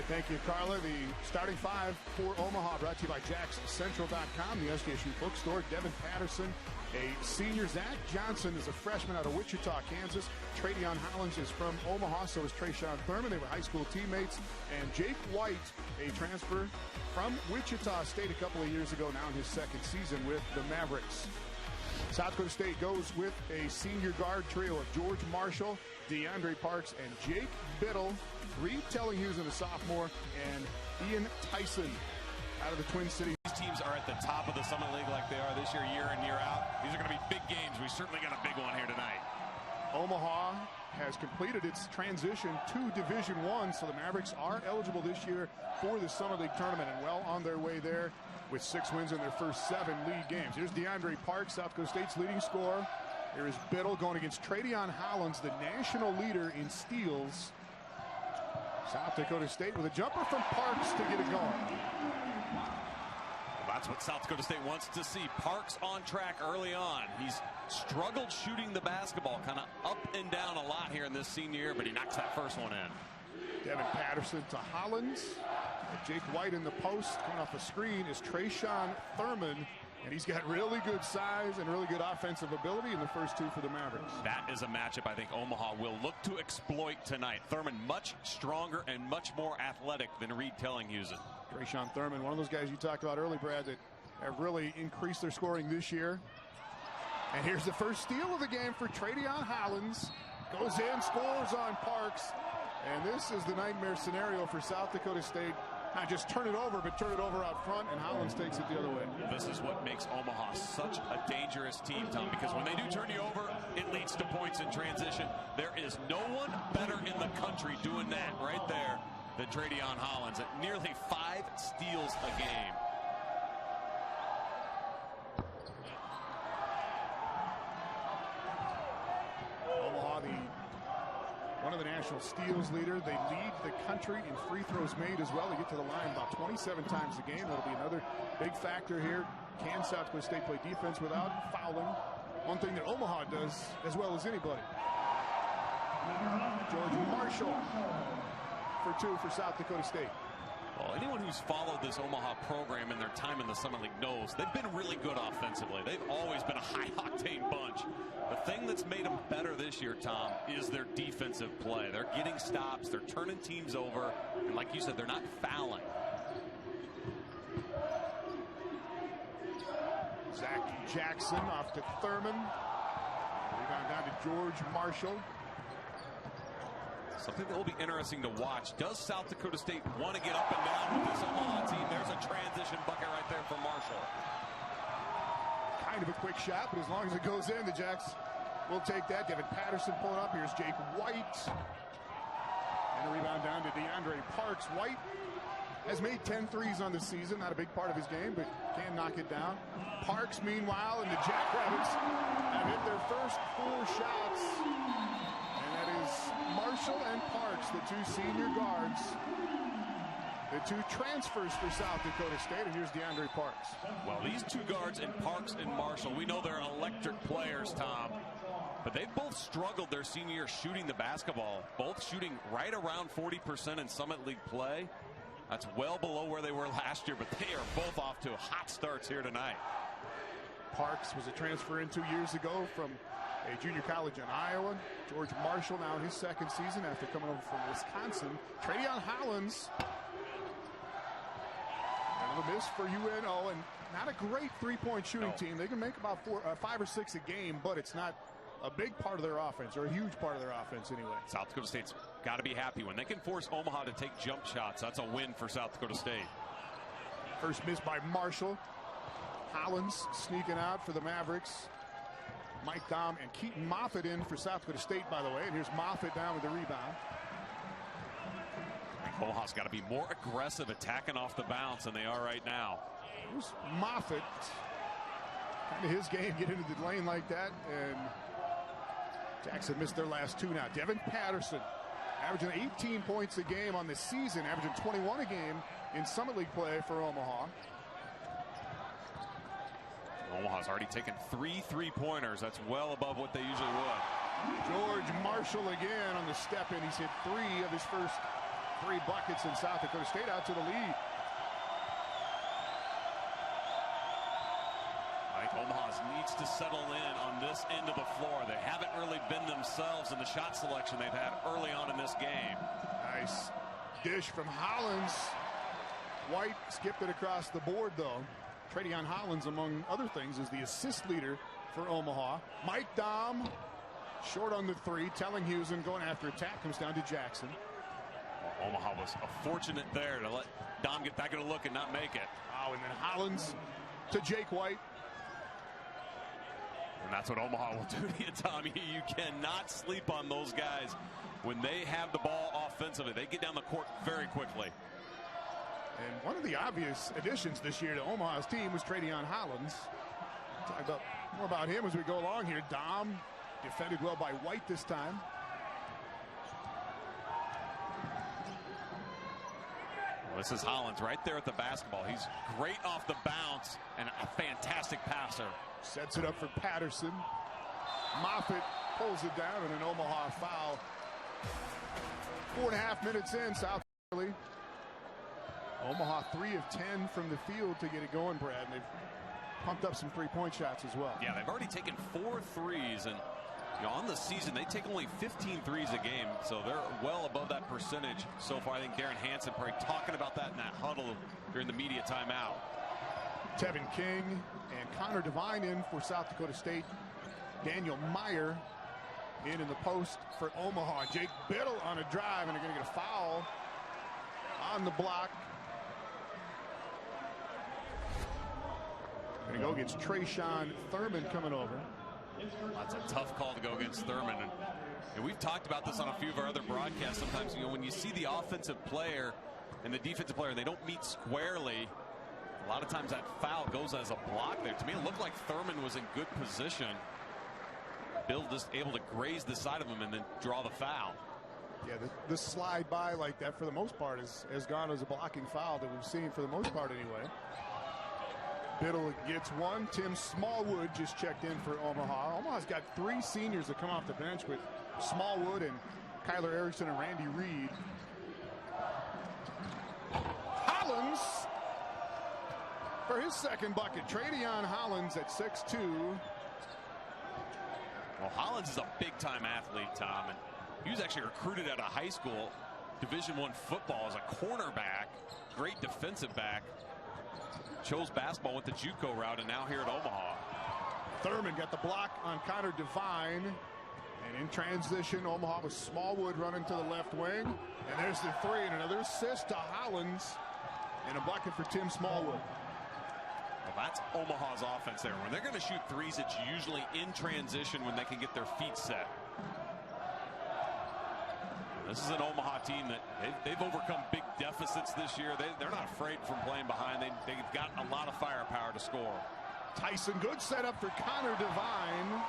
right, thank you, Carla. The starting five for Omaha brought to you by JacksCentral.com, the SDSU bookstore. Devin Patterson, a senior. Zach Johnson is a freshman out of Wichita, Kansas. Tradeon Hollins is from Omaha, so is Trayshawn Thurman. They were high school teammates. And Jake White, a transfer from Wichita State a couple of years ago, now in his second season with the Mavericks. South Dakota State goes with a senior guard trio of George Marshall, DeAndre Parks, and Jake Biddle. Reed Tellinghusen, a sophomore, and Ian Tyson out of the Twin Cities. These teams are at the top of the Summit League like they are this year in, year out. These are going to be big games. We certainly got a big one here tonight. Omaha has completed its transition to Division I, so the Mavericks are eligible this year for the Summer League tournament and well on their way there with 6 wins in their first 7 league games. Here's DeAndre Parks, South Dakota State's leading scorer. Here is Biddle going against Tradeon Hollins, the national leader in steals. South Dakota State with a jumper from Parks to get it going. Well, that's what South Dakota State wants to see. Parks on track early on. He's struggled shooting the basketball, kind of up and down a lot here in this senior year, but he knocks that first one in. Devin Patterson to Hollins. Jake White in the post. Coming off a screen is Trayshawn Thurman. And he's got really good size and really good offensive ability in the first 2 for the Mavericks. That is a matchup I think Omaha will look to exploit tonight. Thurman much stronger and much more athletic than Reed Tellinghusen. Trayshawn Thurman, one of those guys you talked about early, Brad, that have really increased their scoring this year. And here's the first steal of the game for Tradeon Hollins. Goes in, scores on Parks. And this is the nightmare scenario for South Dakota State. Not just turn it over, but turn it over out front, and Hollins takes it the other way. This is what makes Omaha such a dangerous team, Tom, because when they do turn you over, it leads to points in transition. There is no one better in the country doing that right there than Tradeon Hollins at nearly 5 steals a game. One of the national steals leader. They lead the country in free throws made as well. They get to the line about 27 times a game. That'll be another big factor here. Can South Dakota State play defense without fouling? One thing that Omaha does as well as anybody. George Marshall for 2 for South Dakota State. Well, anyone who's followed this Omaha program in their time in the Summer League knows they've been really good offensively. They've always been a high-octane bunch. The thing that's made them better this year, Tom, is their defensive play. They're getting stops. They're turning teams over. And like you said, they're not fouling. Zach Jackson off to Thurman. Rebound down to George Marshall. Something that will be interesting to watch. Does South Dakota State want to get up and down with this Omaha team? There's a transition bucket right there for Marshall. Kind of a quick shot, but as long as it goes in, the Jacks will take that. Devin Patterson pulling up. Here's Jake White. And a rebound down to DeAndre Parks. White has made 10 threes on the season. Not a big part of his game, but can knock it down. Parks, meanwhile, and the Jackrabbits have hit their first 4 shots. Marshall and Parks, the 2 senior guards, the 2 transfers for South Dakota State, and here's DeAndre Parks. Well, these 2 guards in Parks and Marshall, we know they're electric players, Tom, but they've both struggled their senior year shooting the basketball, both shooting right around 40% in Summit League play. That's well below where they were last year, but they are both off to hot starts here tonight. Parks was a transfer in 2 years ago from a junior college in Iowa. George Marshall now in his second season after coming over from Wisconsin. Tradeon Hollins. Another miss for UNO, and not a great three-point shooting team. They can make about 5 or 6 a game, but it's not a big part of their offense, or a huge part of their offense anyway. South Dakota State's got to be happy. When they can force Omaha to take jump shots, that's a win for South Dakota State. First miss by Marshall. Hollins sneaking out for the Mavericks. Mike Dahm and Keaton Moffitt in for South Dakota State, by the way. And here's Moffitt down with the rebound. Omaha's got to be more aggressive attacking off the bounce than they are right now. Here's Moffitt. Kind of his game, get into the lane like that. And Jackson missed their last 2 now. Devin Patterson averaging 18 points a game on the season, averaging 21 a game in Summit League play for Omaha. Omaha's already taken 3 3-pointers. That's well above what they usually would. George Marshall again on the step in. He's hit 3 of his first 3 buckets, and South Dakota State out to the lead. I think Omaha needs to settle in on this end of the floor. They haven't really been themselves in the shot selection they've had early on in this game. Nice dish from Hollins. White skipped it across the board, though. Tradeon Hollins, among other things, is the assist leader for Omaha. Mike Dom, short on the 3. Tellinghusen going after attack, comes down to Jackson. Well, Omaha was fortunate there to let Dom get back in a look and not make it. Oh, and then Hollins to Jake White. And that's what Omaha will do to you, Tommy. You cannot sleep on those guys. When they have the ball offensively, they get down the court very quickly. And one of the obvious additions this year to Omaha's team was Tradeon Hollins. Talk more about him as we go along here. Dom defended well by White this time. Well, this is Hollins right there at the basketball. He's great off the bounce and a fantastic passer. Sets it up for Patterson. Moffitt pulls it down, and an Omaha foul. 4.5 minutes in, South Dakota. Omaha 3 of 10 from the field to get it going, Brad. And they've pumped up some 3-point shots as well. Yeah, they've already taken 4 threes, and on the season they take only 15 threes a game, so they're well above that percentage so far. I think Darren Hansen probably talking about that in that huddle during the media timeout. Tevin King and Connor Devine in for South Dakota State. Daniel Meyer in the post for Omaha. Jake Biddle on a drive, and they're going to get a foul on the block. Going to go against Trayshawn Thurman coming over. That's a tough call to go against Thurman. And we've talked about this on a few of our other broadcasts. Sometimes, when you see the offensive player and the defensive player, they don't meet squarely. A lot of times that foul goes as a block there. To me, it looked like Thurman was in good position. Bill just able to graze the side of him and then draw the foul. Yeah, the slide by like that for the most part has gone as a blocking foul that we've seen for the most part anyway. Biddle gets one. Tim Smallwood just checked in for Omaha. Omaha's got 3 seniors that come off the bench with Smallwood and Kyler Erickson and Randy Reed. Hollins for his second bucket. Tradeon Hollins at 6'2". Well, Hollins is a big-time athlete, Tom, and he was actually recruited out of high school, Division I football as a cornerback, great defensive back. Chose basketball, went the JUCO route, and now here at Omaha. Thurman got the block on Connor Devine. And in transition, Omaha with Smallwood running to the left wing. And there's the 3, and another assist to Hollins. And a bucket for Tim Smallwood. Well, that's Omaha's offense there. When they're going to shoot threes, it's usually in transition when they can get their feet set. This is an Omaha team that they've overcome big deficits this year. They're not afraid from playing behind. They've got a lot of firepower to score. Tyson, good setup for Connor Devine.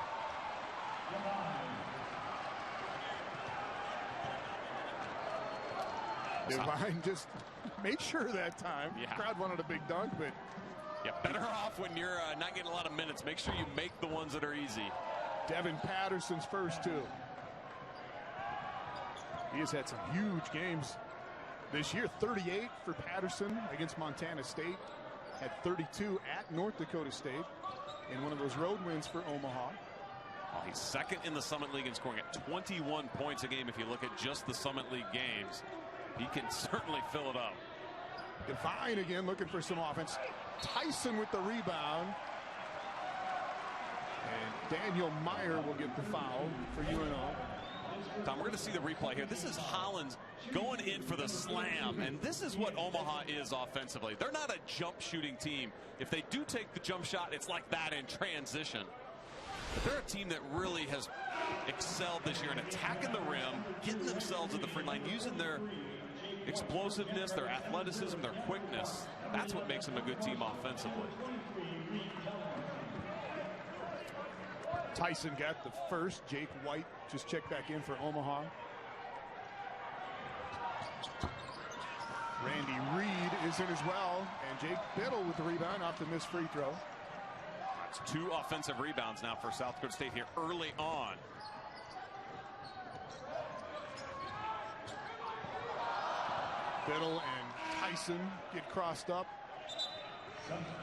Devine just made sure that time. Yeah. Crowd wanted a big dunk, but yeah, better off when you're not getting a lot of minutes. Make sure you make the ones that are easy. Devin Patterson's first 2. He has had some huge games this year. 38 for Patterson against Montana State. Had 32 at North Dakota State in one of those road wins for Omaha. Well, he's second in the Summit League in scoring at 21 points a game. If you look at just the Summit League games, he can certainly fill it up. Devine again looking for some offense. Tyson with the rebound. And Daniel Meyer will get the foul for UNO. Tom, we're going to see the replay here. This is Hollins going in for the slam, and this is what Omaha is offensively. They're not a jump shooting team. If they do take the jump shot, it's like that in transition. But they're a team that really has excelled this year in attacking the rim, getting themselves at the free line, using their explosiveness, their athleticism, their quickness. That's what makes them a good team offensively. Tyson got the first. Jake White just checked back in for Omaha. Randy Reed is in as well. And Jake Biddle with the rebound off the missed free throw. That's 2 offensive rebounds now for South Dakota State here early on. Biddle and Tyson get crossed up.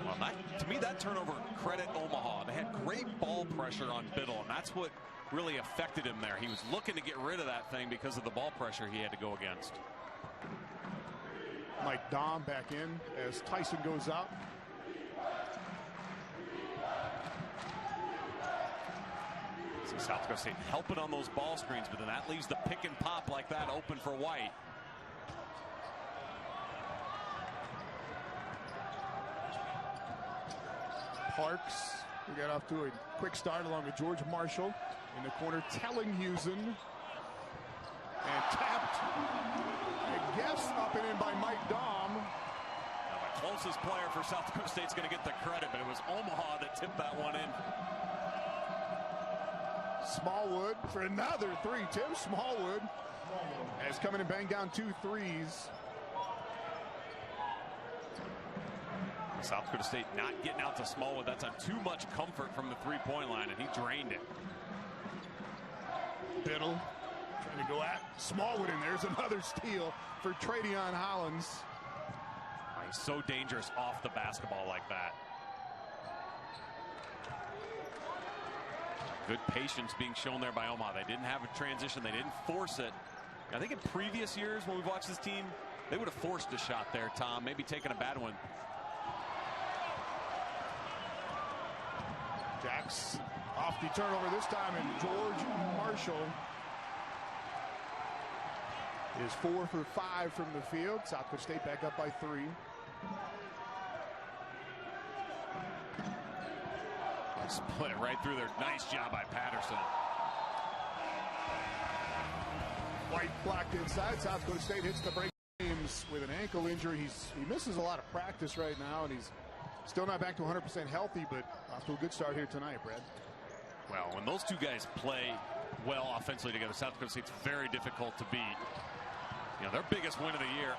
Well, to me, that turnover credit Omaha. They had great ball pressure on Biddle, and that's what really affected him there. He was looking to get rid of that thing because of the ball pressure he had to go against. Mike Dahm back in as Tyson goes out. See South Dakota State helping on those ball screens, but then that leaves the pick and pop like that open for White. Parks, we got off to a quick start along with George Marshall in the corner, Tellinghusen, and tapped. I guess up and in by Mike Dahm. Now the closest player for South Dakota State's going to get the credit, but it was Omaha that tipped that one in. Smallwood for another three. Tim Smallwood has come in and banged down 2 threes. South Dakota State not getting out to Smallwood. That's on too much comfort from the three-point line, and he drained it. Biddle trying to go at Smallwood, and there's another steal for Tradeon Hollins. Oh, he's so dangerous off the basketball like that. Good patience being shown there by Omaha. They didn't have a transition. They didn't force it. I think in previous years when we've watched this team, they would have forced a shot there, Tom, maybe taken a bad one. Jacks off the turnover this time, and George Marshall is 4 for 5 from the field. South Dakota State back up by 3. Split it right through there. Nice job by Patterson. White blocked inside. South Dakota State hits the break games with an ankle injury. He misses a lot of practice right now, and he's still not back to 100% healthy, but off to a good start here tonight, Brad. Well, when those two guys play well offensively together, South Dakota State's very difficult to beat. You know, their biggest win of the year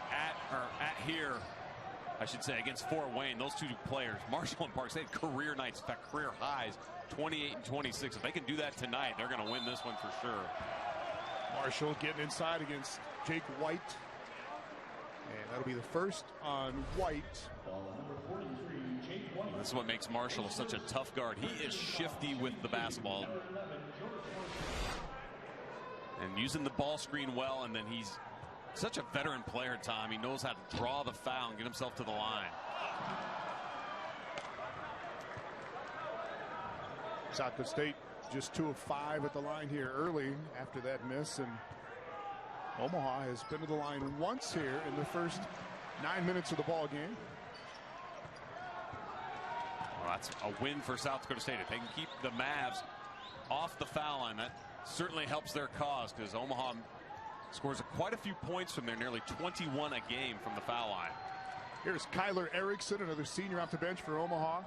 against Fort Wayne, those two players, Marshall and Parks, they had career nights, in fact, career highs, 28 and 26. If they can do that tonight, they're going to win this one for sure. Marshall getting inside against Jake White. And that'll be the first on White. This is what makes Marshall such a tough guard. He is shifty with the basketball. And using the ball screen well, and then he's such a veteran player, Tom. He knows how to draw the foul and get himself to the line. South Dakota State just 2 of 5 at the line here early after that miss, and Omaha has been to the line once here in the first 9 minutes of the ball game. Well, that's a win for South Dakota State. If they can keep the Mavs off the foul line, that certainly helps their cause, because Omaha scores quite a few points from there, nearly 21 a game from the foul line. Here's Kyler Erickson, another senior off the bench for Omaha.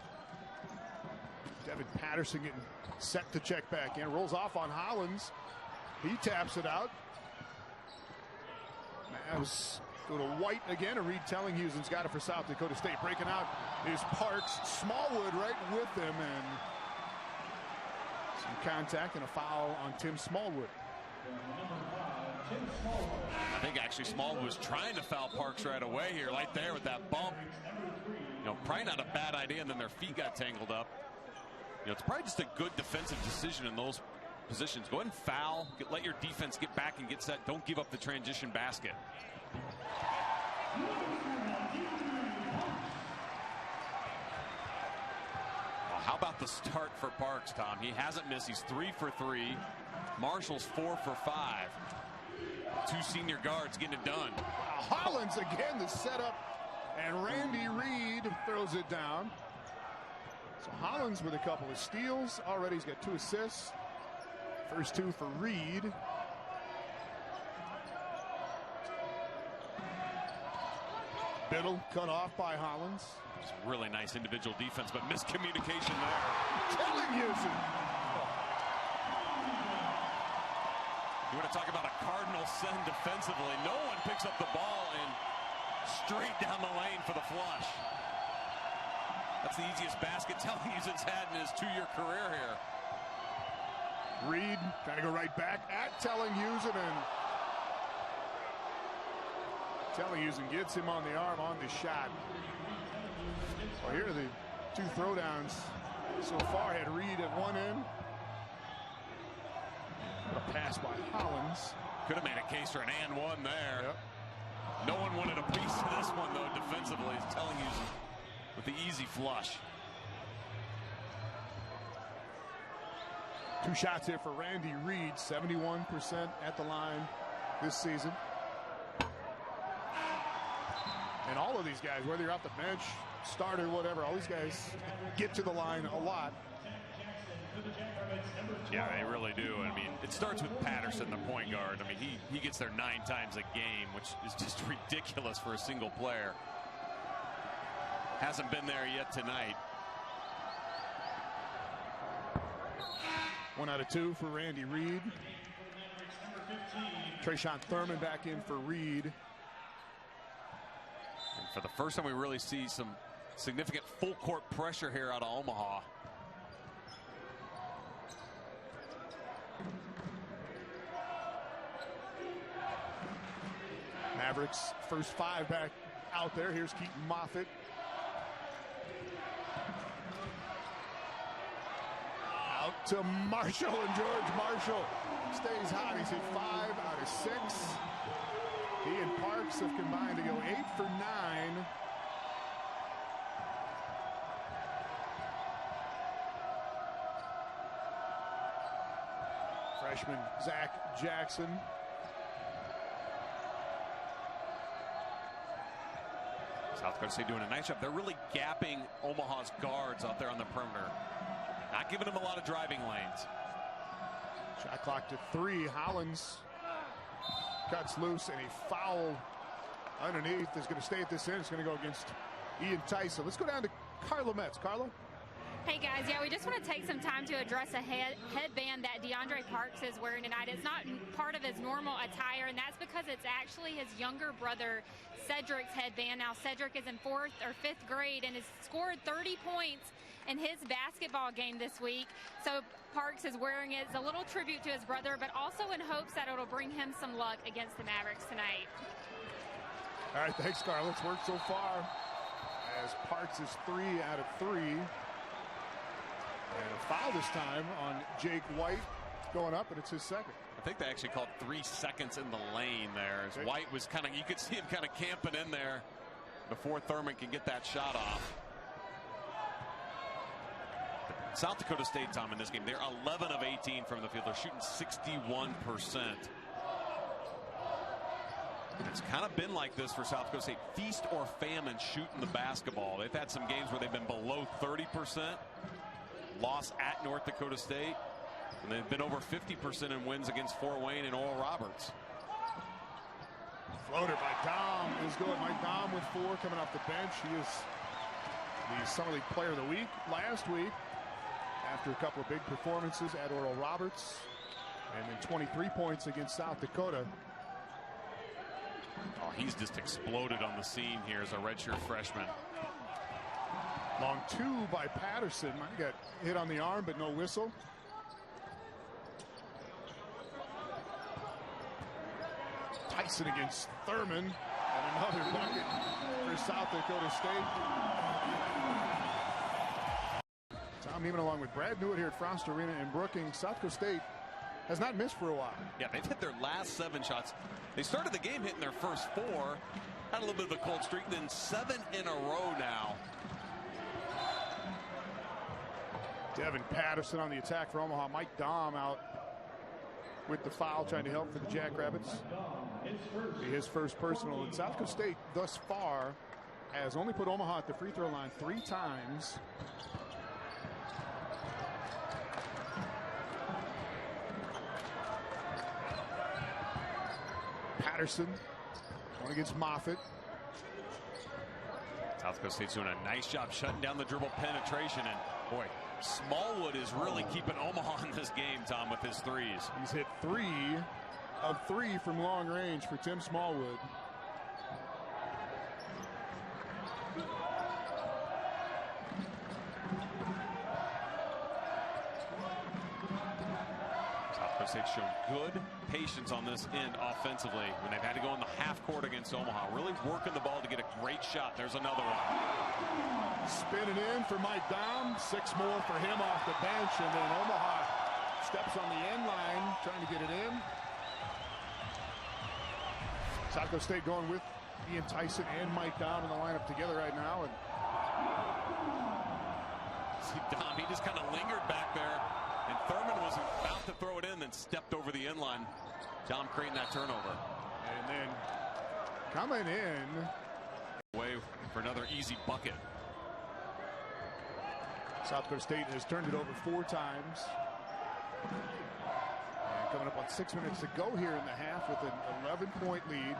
Devin Patterson getting set to check back in. Rolls off on Hollins. He taps it out. Mavs go to White again. And Reed Tellinghusen's got it for South Dakota State. Breaking out is Parks. Smallwood right with him, and some contact and a foul on Tim Smallwood. I think actually Smallwood was trying to foul Parks right away here, right there with that bump. You know, probably not a bad idea, and then their feet got tangled up. You know, it's probably just a good defensive decision in those positions. Go ahead and foul, let your defense get back and get set. Don't give up the transition basket. Well, how about the start for Parks, Tom? He hasn't missed. He's 3 for 3. Marshall's 4 for 5. Two senior guards getting it done. Hollins again, the setup, and Randy Reed throws it down. So Hollins with a couple of steals. Already he's got 2 assists. First 2 for Reed. Biddle cut off by Hollins. It's really nice individual defense, but miscommunication there. Tellinghusen. You want to talk about a cardinal sin defensively. No one picks up the ball and straight down the lane for the flush. That's the easiest basket Tellinghusen's had in his 2-year career here. Reed trying to go right back at Tellinghusen, and Telling and gets him on the arm on the shot. Well, here are the two throwdowns so far. Had Reed at one end. A pass by Hollins. Could have made a case for an and one there. Yep. No one wanted a piece of this one, though, defensively. He's telling you with the easy flush. Two shots here for Randy Reed, 71% at the line this season. And all of these guys, whether you're off the bench, starter, whatever, all these guys get to the line a lot. Yeah, they really do. I mean, it starts with Patterson, the point guard. I mean, he gets there 9 times a game, which is just ridiculous for a single player. Hasn't been there yet tonight. 1 out of 2 for Randy Reed. Trayshawn Thurman back in for Reed. And for the first time, we really see some significant full court pressure here out of Omaha. Mavericks first 5 back out there. Here's Keaton Moffitt. Out to Marshall, and George Marshall stays hot. He's hit 5 out of 6. He and Parks have combined to go 8 for 9. Freshman Zach Jackson. South Dakota State doing a nice job. They're really gapping Omaha's guards out there on the perimeter. Not giving them a lot of driving lanes. Shot clock to 3. Hollins cuts loose, and a foul underneath is going to stay at this end. It's going to go against Ian Tice. So let's go down to Carlo Metz. Carlo? Hey guys, yeah, we just want to take some time to address a headband that DeAndre Parks is wearing tonight. It's not part of his normal attire, and that's because it's actually his younger brother Cedric's headband. Now Cedric is in 4th or 5th grade and has scored 30 points in his basketball game this week. So Parks is wearing it as a little tribute to his brother, but also in hopes that it'll bring him some luck against the Mavericks tonight. All right, thanks, Carlo. It's worked so far as Parks is 3 out of 3. And a foul this time on Jake White going up, and it's his second. I think they actually called 3 seconds in the lane there. As White was kind of, you could see him kind of camping in there before Thurman can get that shot off. South Dakota State, Tom, in this game, they're 11 of 18 from the field. They're shooting 61%. It's kind of been like this for South Dakota State. Feast or famine shooting the basketball. They've had some games where they've been below 30%. Loss at North Dakota State. And they've been over 50% in wins against Fort Wayne and Oral Roberts. Floater by Dom is good. Mike Dom with 4 coming off the bench. He is the Summer League Player of the Week last week after a couple of big performances at Oral Roberts. And then 23 points against South Dakota. Oh, he's just exploded on the scene here as a redshirt freshman. Long 2 by Patterson. Might got hit on the arm, but no whistle. Tyson against Thurman. And another bucket for South Dakota State. Tom Neiman along with Brad Newitt here at Frost Arena in Brookings. South Dakota State has not missed for a while. Yeah, they've hit their last 7 shots. They started the game hitting their first 4. Had a little bit of a cold streak, then 7 in a row now. Devin Patterson on the attack for Omaha. Mike Dom out with the foul, trying to help for the Jackrabbits. Be his first personal. And South Dakota State thus far has only put Omaha at the free throw line 3 times. Patterson going against Moffitt. South Dakota State's doing a nice job shutting down the dribble penetration, and boy, Smallwood is really keeping Omaha in this game, Tom, with his threes. He's hit 3 of 3 from long range for Tim Smallwood. South Dakota State's shown good patience on this end offensively when they've had to go in the half court against Omaha. Really working the ball to get a great shot. There's another one. Spinning in for Mike Daum. 6 more for him off the bench. And then Omaha steps on the end line, trying to get it in. South Dakota State going with Ian Tyson and Mike Daum in the lineup together right now. And see Daum, he just kind of lingered back there. And Thurman was about to throw it in, then stepped over the end line. Daum creating that turnover. And then coming in. Way for another easy bucket. South Dakota State has turned it over 4 times. And coming up on 6 minutes to go here in the half with an 11-point lead.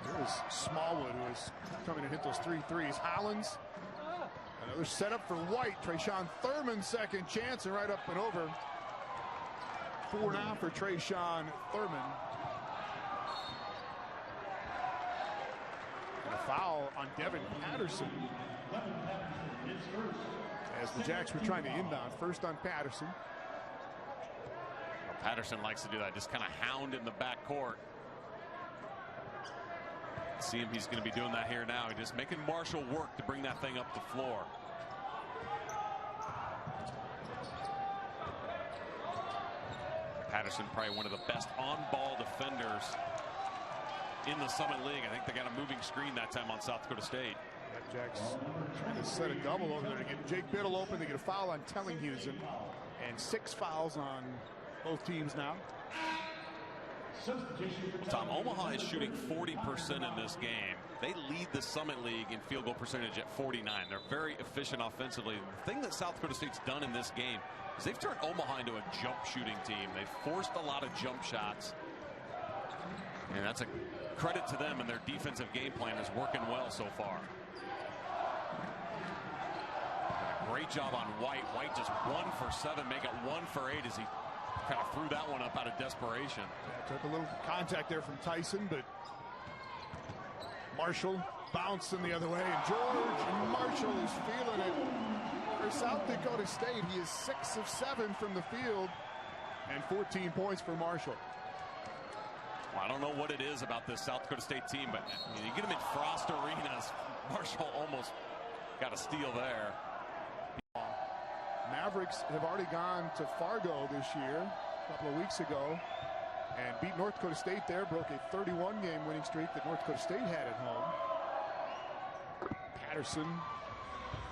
Here's Smallwood, who is coming to hit those 3 threes. Hollins. Another setup for White. Trayshawn Thurman's second chance, and right up and over. 4 now for Trayshawn Thurman. And a foul on Devin Patterson. As the Jacks were trying to inbound. First on Patterson. Well, Patterson likes to do that. Just kind of hound in the backcourt. See him, he's going to be doing that here now. He's just making Marshall work to bring that thing up the floor. Patterson probably one of the best on-ball defenders in the Summit League. I think they got a moving screen that time on South Dakota State. Jacks trying to set a double over there to get Jake Biddle open. They get a foul on Tellinghusen, and 6 fouls on both teams now. Tom, Omaha is shooting 40% in this game. They lead the Summit League in field goal percentage at 49. They're very efficient offensively. The thing that South Dakota State's done in this game is they've turned Omaha into a jump shooting team. They've forced a lot of jump shots. And that's a credit to them, and their defensive game plan is working well so far. Great job on White. White just 1 for 7, make it 1 for 8 as he kind of threw that one up out of desperation. Yeah, took a little contact there from Tyson, but Marshall bouncing the other way, and George Marshall is feeling it. For South Dakota State, he is 6 of 7 from the field, and 14 points for Marshall. Well, I don't know what it is about this South Dakota State team, but you get them in Frost arenas. Marshall almost got a steal there. Mavericks have already gone to Fargo this year, a couple of weeks ago, and beat North Dakota State there, broke a 31-game winning streak that North Dakota State had at home. Patterson,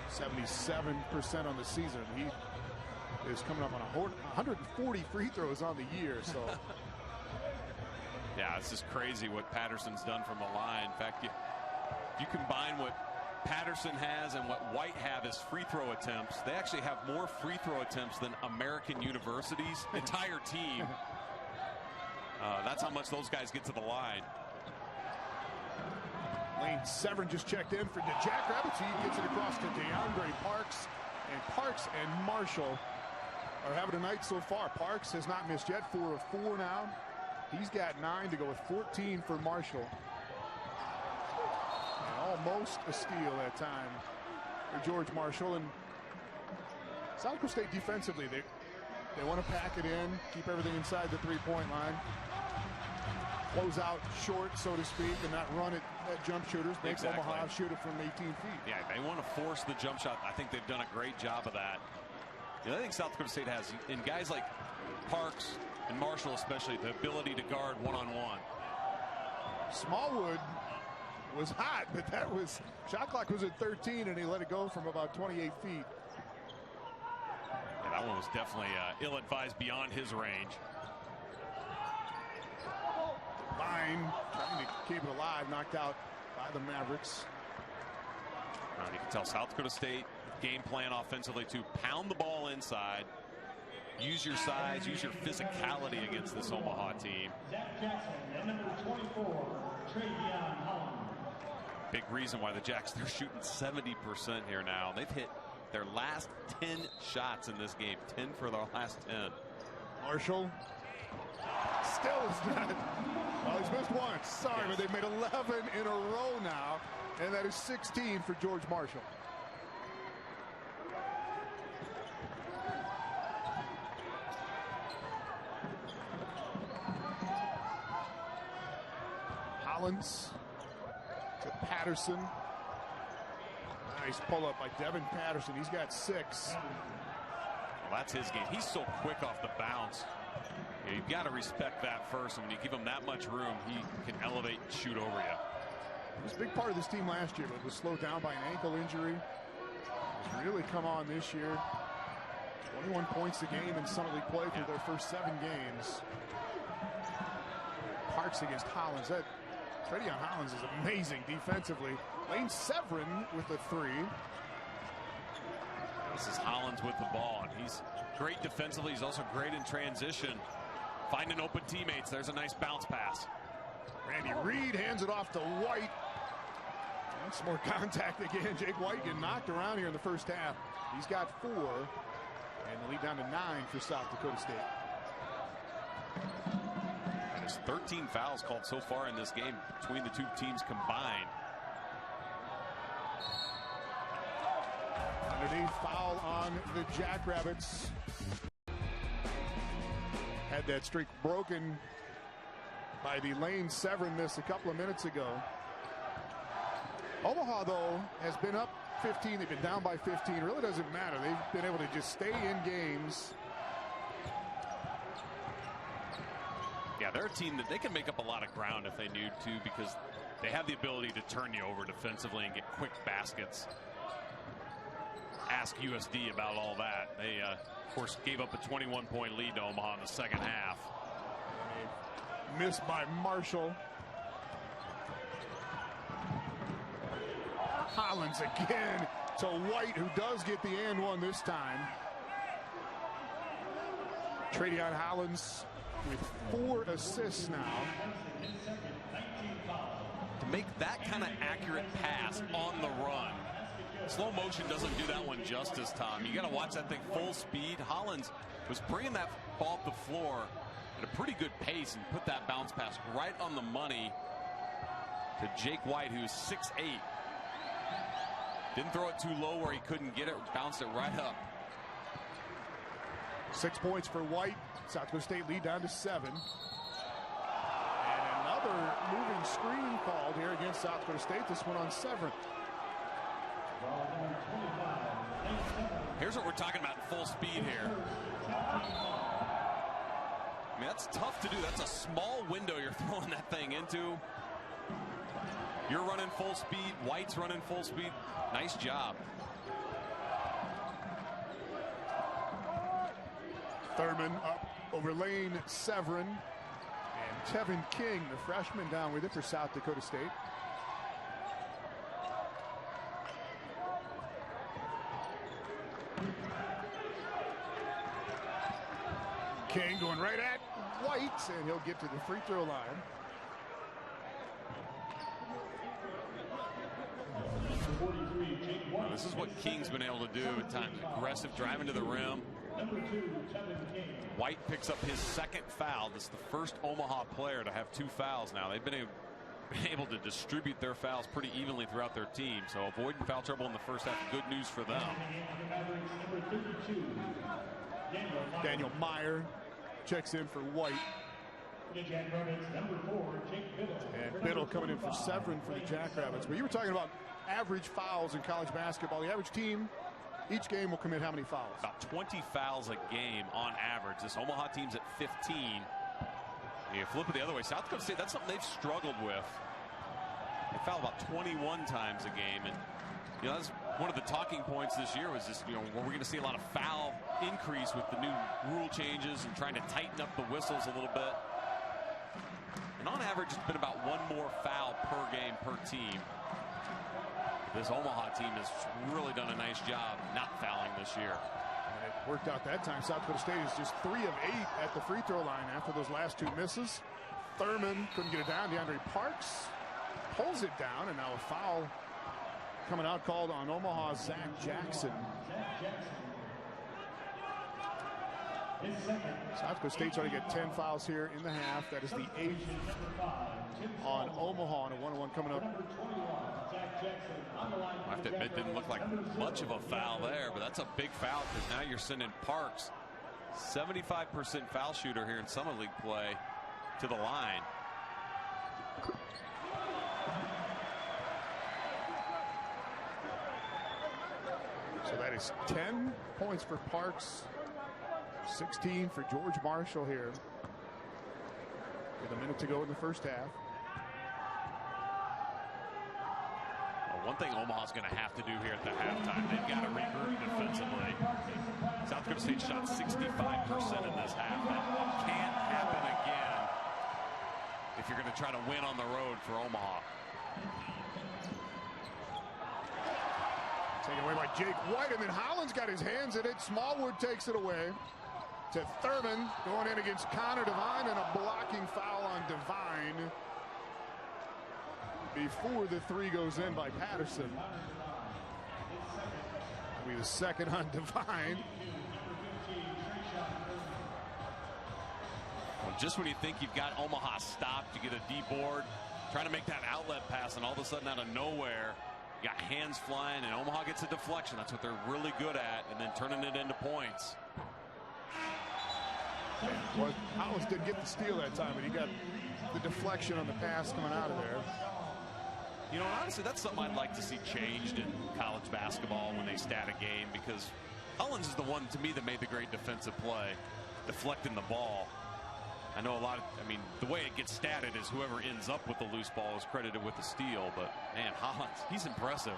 77% on the season. He is coming up on 140 free throws on the year, so. Yeah, it's just crazy what Patterson's done from the line. In fact, you combine what Patterson has and what White have as free throw attempts, they actually have more free throw attempts than American University's entire team. That's how much those guys get to the line. Lane Severn just checked in for the Jackrabbits. He gets it across to DeAndre Parks. And Parks and Marshall are having a night so far. Parks has not missed yet, 4 of 4 now. He's got 9 to go with 14 for Marshall. Almost a steal that time for George Marshall. And South Dakota State defensively, they want to pack it in, keep everything inside the 3-point line, close out short, so to speak, and not run it at jump shooters. Make Exactly. Omaha shoot it from 18 feet. Yeah, they want to force the jump shot. I think they've done a great job of that. The other thing South Dakota State has, in guys like Parks and Marshall especially, the ability to guard one-on-one. Smallwood was hot, but that was, shot clock was at 13, and he let it go from about 28 feet. Yeah, that one was definitely ill-advised beyond his range. Line trying to keep it alive, knocked out by the Mavericks. You can tell South Dakota State game plan offensively to pound the ball inside, use your size, use your physicality against this Omaha team. Big reason why the Jacks, they're shooting 70% here now. They've hit their last 10 shots in this game, 10 for their last 10. Marshall still is not. Well, he's missed once. Sorry, but they've made 11 in a row now, and that is 16 for George Marshall. Hollins to Patterson. Nice pull-up by Devin Patterson. He's got 6. Well, that's his game. He's so quick off the bounce. Yeah, you've got to respect that first. And when you give him that much room, he can elevate and shoot over you. He was a big part of this team last year, but was slowed down by an ankle injury. He's really come on this year. 21 points a game in Summit League play through their first 7 games. Parks against Hollins. That Tradeon Hollins is amazing defensively. Lane Severin with the 3. This is Hollins with the ball, and he's great defensively. He's also great in transition, finding open teammates. There's a nice bounce pass. Randy Reed hands it off to White. That's more contact again. Jake White getting knocked around here in the first half. He's got 4, and the lead down to 9 for South Dakota State. And there's 13 fouls called so far in this game between the two teams combined. Underneath foul on the Jackrabbits. Had that streak broken by the Lane Severin miss a couple of minutes ago. Omaha, though, has been up 15. They've been down by 15. It really doesn't matter. They've been able to just stay in games. Yeah, they're a team that they can make up a lot of ground if they need to, because they have the ability to turn you over defensively and get quick baskets. Ask USD about all that. They, of course, gave up a 21-point lead to Omaha in the second half. Missed by Marshall. Hollins again to White, who does get the and one this time. Tradeon Hollins with 4 assists now. To make that kind of accurate pass on the run. Slow motion doesn't do that one justice, Tom. You got to watch that thing full speed. Hollins was bringing that ball up the floor at a pretty good pace and put that bounce pass right on the money to Jake White, who's 6'8". Didn't throw it too low where he couldn't get it, bounced it right up. 6 points for White. South Dakota State lead down to 7. And another moving screen called here against South Dakota State. This one on Severin. Here's what we're talking about in full speed here. I mean, that's tough to do. That's a small window you're throwing that thing into. You're running full speed. White's running full speed. Nice job. Thurman up over Lane Severin. And Tevin King, the freshman, down with it for South Dakota State. King going right at White, and he'll get to the free throw line. This is what King's been able to do at times. Aggressive, driving to the rim. White picks up his 2nd foul. This is the first Omaha player to have 2 fouls now. They've been able to distribute their fouls pretty evenly throughout their team. So avoiding foul trouble in the first half, good news for them. Daniel Meyer checks in for White. And Biddle coming in for Severin for the Jackrabbits. But you were talking about average fouls in college basketball. The average team, each game will commit how many fouls? About 20 fouls a game on average. This Omaha team's at 15. You flip it the other way. South Dakota State, that's something they've struggled with. They foul about 21 times a game. And, you know, that's one of the talking points this year was just, you know, we're going to see a lot of foul increase with the new rule changes and trying to tighten up the whistles a little bit. And on average, it's been about 1 more foul per game per team. This Omaha team has really done a nice job not fouling this year. And it worked out that time. South Dakota State is just 3 of 8 at the free throw line after those last 2 misses. Thurman couldn't get it down. DeAndre Parks pulls it down, and now a foul coming out called on Omaha's Zach Jackson. South Dakota State's already got 10 fouls here in the half. That is the 8th on Omaha, and a 1-1 coming up. I have to admit, didn't look like much of a foul there, but that's a big foul because now you're sending Parks, 75% foul shooter here in Summer League play, to the line. So that is 10 points for Parks, 16 for George Marshall here with a minute to go in the first half. One thing Omaha's going to have to do here at the halftime, they've got to regroup defensively. South Dakota State shot 65% in this half. That can't happen again if you're going to try to win on the road for Omaha. Taken away by Jake White, and then Holland's got his hands in it. Smallwood takes it away to Thurman, going in against Connor Devine, and a blocking foul on Devine before the three goes in by Patterson. That'll be the second on Devine. Well, just when you think you've got Omaha stopped, you get a deep board, trying to make that outlet pass, and all of a sudden out of nowhere, you got hands flying, and Omaha gets a deflection. That's what they're really good at, and then turning it into points. Well, Hollis didn't get the steal that time, but he got the deflection on the pass coming out of there. You know, honestly, that's something I'd like to see changed in college basketball when they stat a game, because Hollins is the one, to me, that made the great defensive play, deflecting the ball. I know a lot of, I mean, the way it gets statted is whoever ends up with the loose ball is credited with the steal, but, man, Hollins, he's impressive.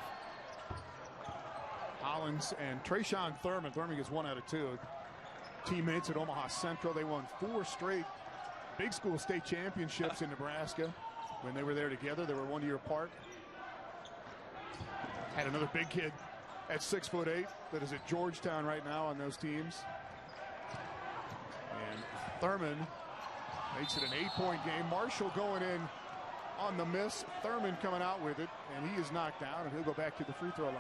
Hollins and Trayshawn Thurman. Thurman gets 1 out of 2. Teammates at Omaha Central. They won 4 straight big school state championships in Nebraska. When they were there together, they were 1 year apart. Had another big kid at 6'8" that is at Georgetown right now on those teams. And Thurman makes it an 8-point game. Marshall going in on the miss. Thurman coming out with it, and he is knocked down, and he'll go back to the free throw line.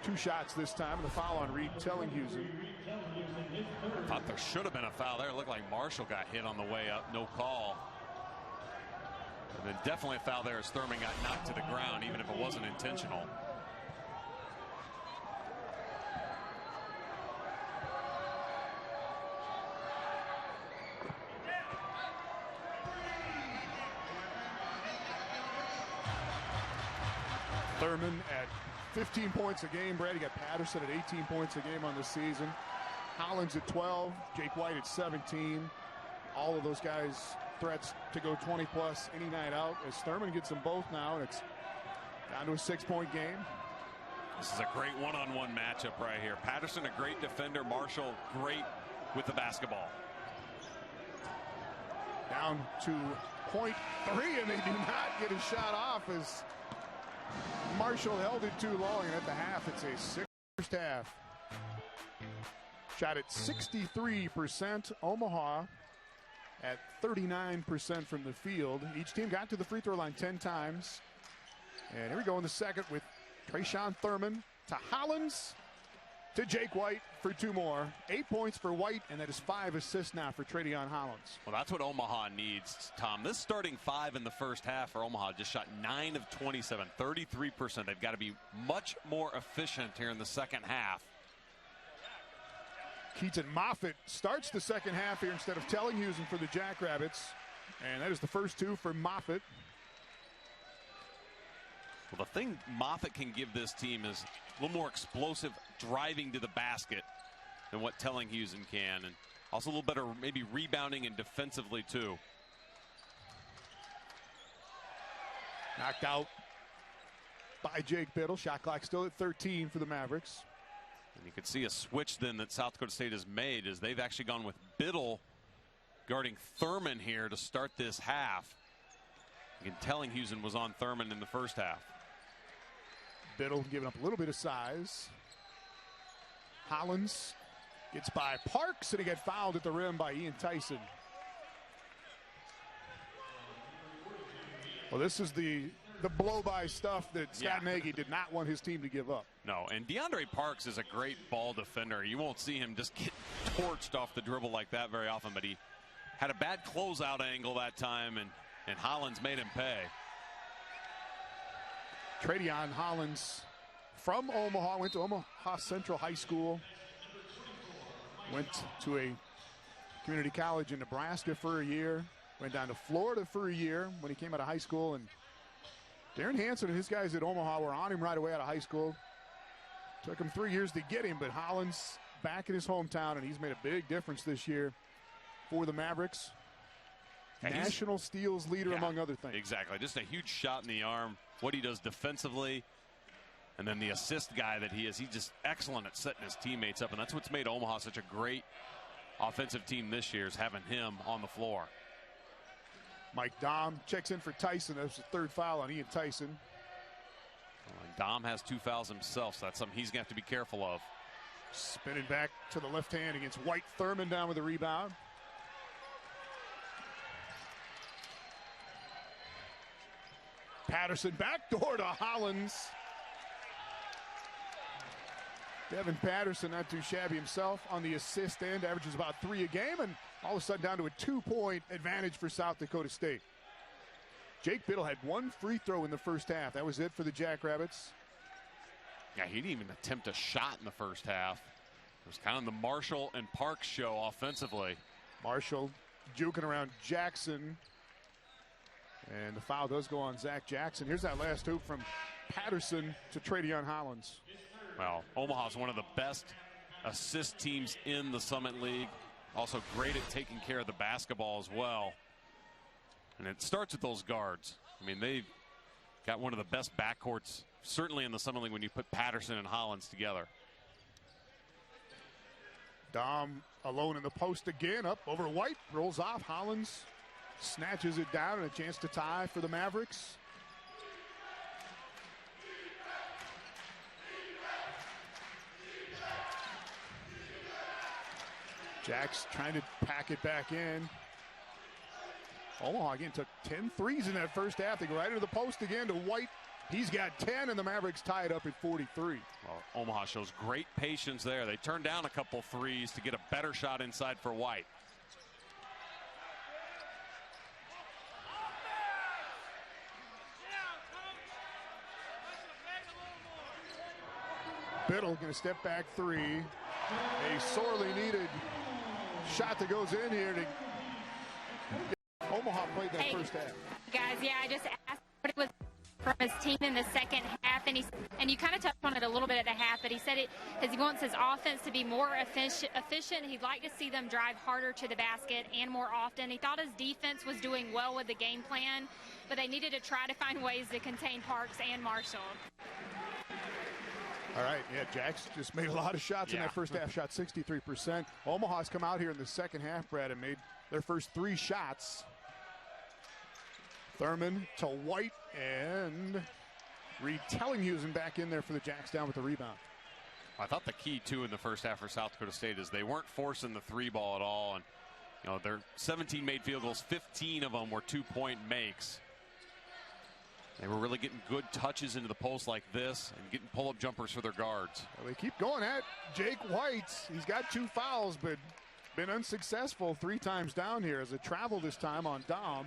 2 shots this time, and the foul on Reed Tellinghusen. I thought there should have been a foul there. It looked like Marshall got hit on the way up. No call. And then definitely a foul there as Thurman got knocked to the ground, even if it wasn't intentional. Thurman at 15 points a game. Brad, you got Patterson at 18 points a game on the season. Hollins at 12. Jake White at 17. All of those guys threats to go 20 plus any night out, as Thurman gets them both now, and it's down to a 6-point game. This is a great one-on-one matchup right here. Patterson, a great defender. Marshall, great with the basketball. Down to .3, and they do not get a shot off as Marshall held it too long, and at the half, it's a 6th half. Shot at 63%. Omaha at 39% from the field. Each team got to the free throw line 10 times. And here we go in the second with Trayshawn Thurman to Hollins to Jake White for 2 more. 8 points for White, and that is 5 assists now for Traydon Hollins. Well, that's what Omaha needs, Tom. This starting 5 in the first half for Omaha just shot 9 of 27, 33%. They've got to be much more efficient here in the second half. Keaton Moffitt starts the second half here instead of Tellinghusen for the Jackrabbits. And that is the first 2 for Moffitt. Well, the thing Moffitt can give this team is a little more explosive driving to the basket than what Tellinghusen can. And also a little better maybe rebounding and defensively too. Knocked out by Jake Biddle. Shot clock still at 13 for the Mavericks. And you can see a switch then that South Dakota State has made as they've actually gone with Biddle guarding Thurman here to start this half. Again, Tellinghusen was on Thurman in the first half. Biddle giving up a little bit of size. Hollins gets by Parks, and he got fouled at the rim by Ian Tyson. Well, this is the blow-by stuff that Scott Nagy did not want his team to give up. No, and DeAndre Parks is a great ball defender. You won't see him just get torched off the dribble like that very often, but he had a bad closeout angle that time, and Hollins made him pay. Traydon Hollins from Omaha, went to Omaha Central High School, went to a community college in Nebraska for a year, Went down to Florida for a year when he came out of high school, and Darren Hansen and his guys at Omaha were on him right away out of high school. Took him 3 years to get him, but Hollins back in his hometown, and he's made a big difference this year for the Mavericks. And national steals leader, among other things. Exactly. Just a huge shot in the arm. What he does defensively, and then the assist guy that he is. He's just excellent at setting his teammates up, and that's what's made Omaha such a great offensive team this year, is having him on the floor. Mike Dom checks in for Tyson. That's the third foul on Ian Tyson. And Dom has 2 fouls himself, so that's something he's going to have to be careful of. Spinning back to the left hand against White. Thurman down with the rebound. Patterson backdoor to Hollins. Devin Patterson, not too shabby himself on the assist end, averages about 3 a game, and all of a sudden down to a 2-point advantage for South Dakota State. Jake Biddle had 1 free throw in the first half. That was it for the Jackrabbits. Yeah, he didn't even attempt a shot in the first half. It was kind of the Marshall and Parks show offensively. Marshall juking around Jackson. And the foul does go on Zach Jackson. Here's that last hoop from Patterson to Tradeon Hollins. Well, Omaha's one of the best assist teams in the Summit League. Also great at taking care of the basketball as well. And it starts with those guards. I mean, they've got one of the best backcourts, certainly in the Summit League, when you put Patterson and Hollins together. Dom alone in the post again, up over White, rolls off. Hollins snatches it down, and a chance to tie for the Mavericks. Jack's trying to pack it back in. Omaha again took 10 threes in that first half. They go right into the post again to White. He's got 10, and the Mavericks tie it up at 43. Well, Omaha shows great patience there. They turned down a couple threes to get a better shot inside for White. Biddle going to step back 3. A sorely needed shot that goes in here to Omaha played that first half. Guys, yeah, I just asked what it was from his team in the second half, and you kind of touched on it a little bit at the half, but he said he wants his offense to be more efficient. He'd like to see them drive harder to the basket and more often. He thought his defense was doing well with the game plan, but they needed to try to find ways to contain Parks and Marshall. All right, yeah, Jack's just made a lot of shots in that first half, shot 63%. Omaha's come out here in the second half, Brad, and made their first 3 shots. Thurman to White, and Reed Tellinghusen back in there for the Jacks down with the rebound. I thought the key, too, in the first half for South Dakota State is they weren't forcing the 3 ball at all. And, you know, their 17 made field goals, 15 of them were 2-point makes. They were really getting good touches into the post like this and getting pull-up jumpers for their guards. Well, they keep going at Jake White. He's got 2 fouls, but been unsuccessful 3 times down here as a travel this time on Dom.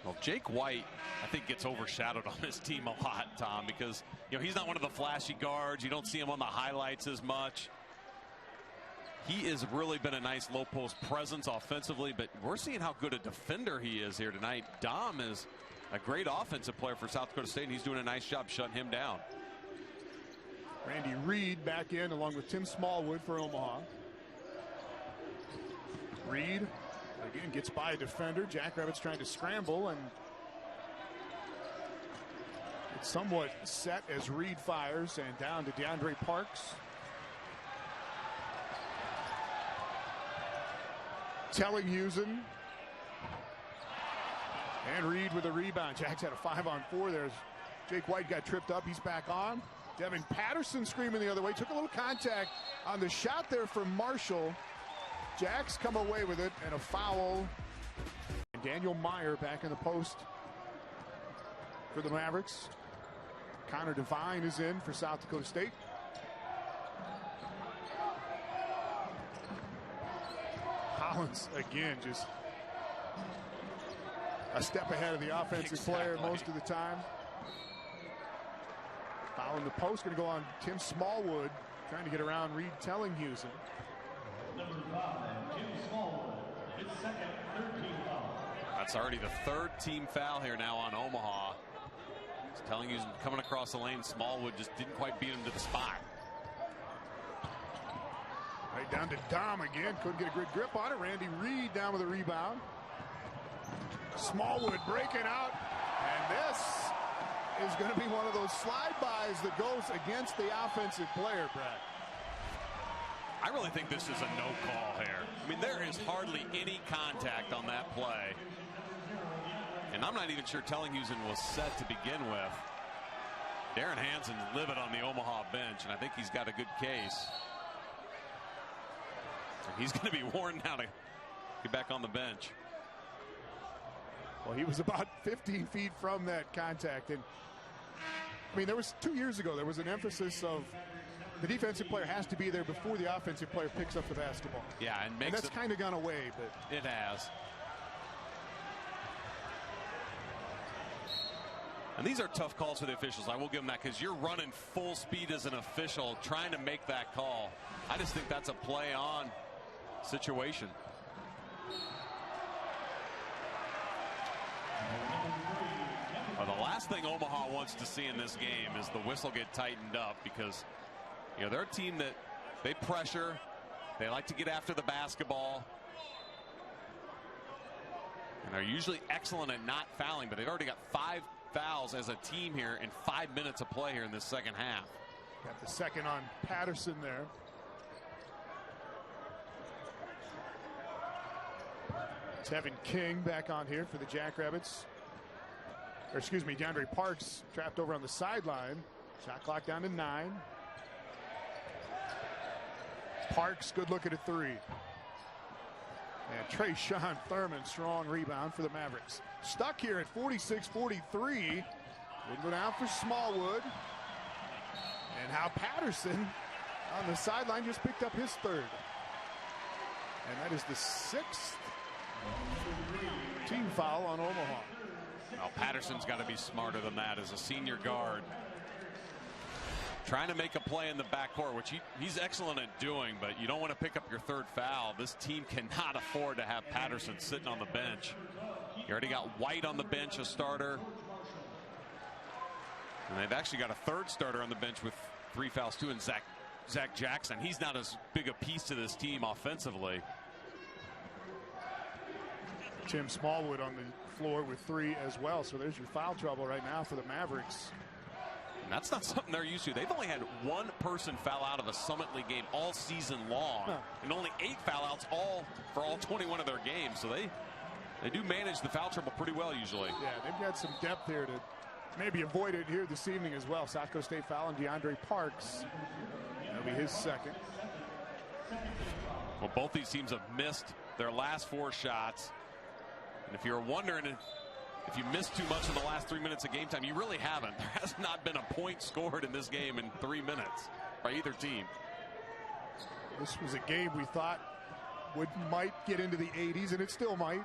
Well, Jake White, I think, gets overshadowed on this team a lot, Tom, because, you know, he's not one of the flashy guards. You don't see him on the highlights as much. He has really been a nice low post presence offensively, but we're seeing how good a defender he is here tonight. Dom is a great offensive player for South Dakota State, and he's doing a nice job shutting him down. Randy Reed back in along with Tim Smallwood for Omaha. Reed again gets by a defender. Jackrabbits trying to scramble, and it's somewhat set as Reed fires, and down to DeAndre Parks. Tellinghusen. And Reed with a rebound. Jacks had a 5-on-4 there. Jake White got tripped up. He's back on. Devin Patterson screaming the other way. Took a little contact on the shot there from Marshall. Jacks come away with it, and a foul. And Daniel Meyer back in the post for the Mavericks. Connor Devine is in for South Dakota State. Hollins again just a step ahead of the offensive player most of the time. Foul in the post, going to go on Tim Smallwood, trying to get around Reed Tellinghusen. That's already the third team foul here now on Omaha. It's telling you, coming across the lane, Smallwood just didn't quite beat him to the spot. Right down to Dom again. Couldn't get a good grip on it. Randy Reed down with a rebound. Smallwood breaking out. And this is going to be one of those slide-bys that goes against the offensive player, Brad. I really think this is a no call here. I mean, there is hardly any contact on that play. And I'm not even sure Tellinghusen was set to begin with. Darren Hansen's livid on the Omaha bench, and I think he's got a good case. And he's going to be warned now to get back on the bench. Well, he was about 15 feet from that contact. And I mean, there was 2 years ago, there was an emphasis of the defensive player has to be there before the offensive player picks up the basketball. Yeah, and that's kind of gone away, but it has. And these are tough calls for the officials. I will give them that, because you're running full speed as an official trying to make that call. I just think that's a play on situation. Well, the last thing Omaha wants to see in this game is the whistle get tightened up, because you know they're a team that they pressure, they like to get after the basketball, and are usually excellent at not fouling, but they've already got 5 fouls as a team here in 5 minutes of play here in this second half. Got the second on Patterson there. Tevin King back on here for the Jackrabbits. Or excuse me, DeAndre Parks trapped over on the sideline. Shot clock down to 9. Parks, good look at a 3. And Trayshawn Thurman, strong rebound for the Mavericks. Stuck here at 46-43. Wouldn't go down for Smallwood. And how Patterson on the sideline just picked up his 3rd. And that is the 6th team foul on Omaha. Well, Patterson's got to be smarter than that as a senior guard. Trying to make a play in the backcourt, which he's excellent at doing, but you don't want to pick up your 3rd foul. This team cannot afford to have Patterson sitting on the bench. You already got White on the bench, a starter. And they've actually got a 3rd starter on the bench with 3 fouls too, and Zach Jackson. He's not as big a piece to this team offensively. Tim Smallwood on the floor with 3 as well. So there's your foul trouble right now for the Mavericks. And that's not something they're used to. They've only had 1 person foul out of a Summit League game all season long, and only 8 foul outs for all 21 of their games. So they do manage the foul trouble pretty well usually. Yeah, they've got some depth here to maybe avoid it here this evening as well. South Dakota State foul on DeAndre Parks. That'll be his 2nd. Well, both these teams have missed their last 4 shots. And if you're wondering if you missed too much in the last 3 minutes of game time, you really haven't. There has not been a point scored in this game in 3 minutes by either team. This was a game we thought might get into the 80s, and it still might.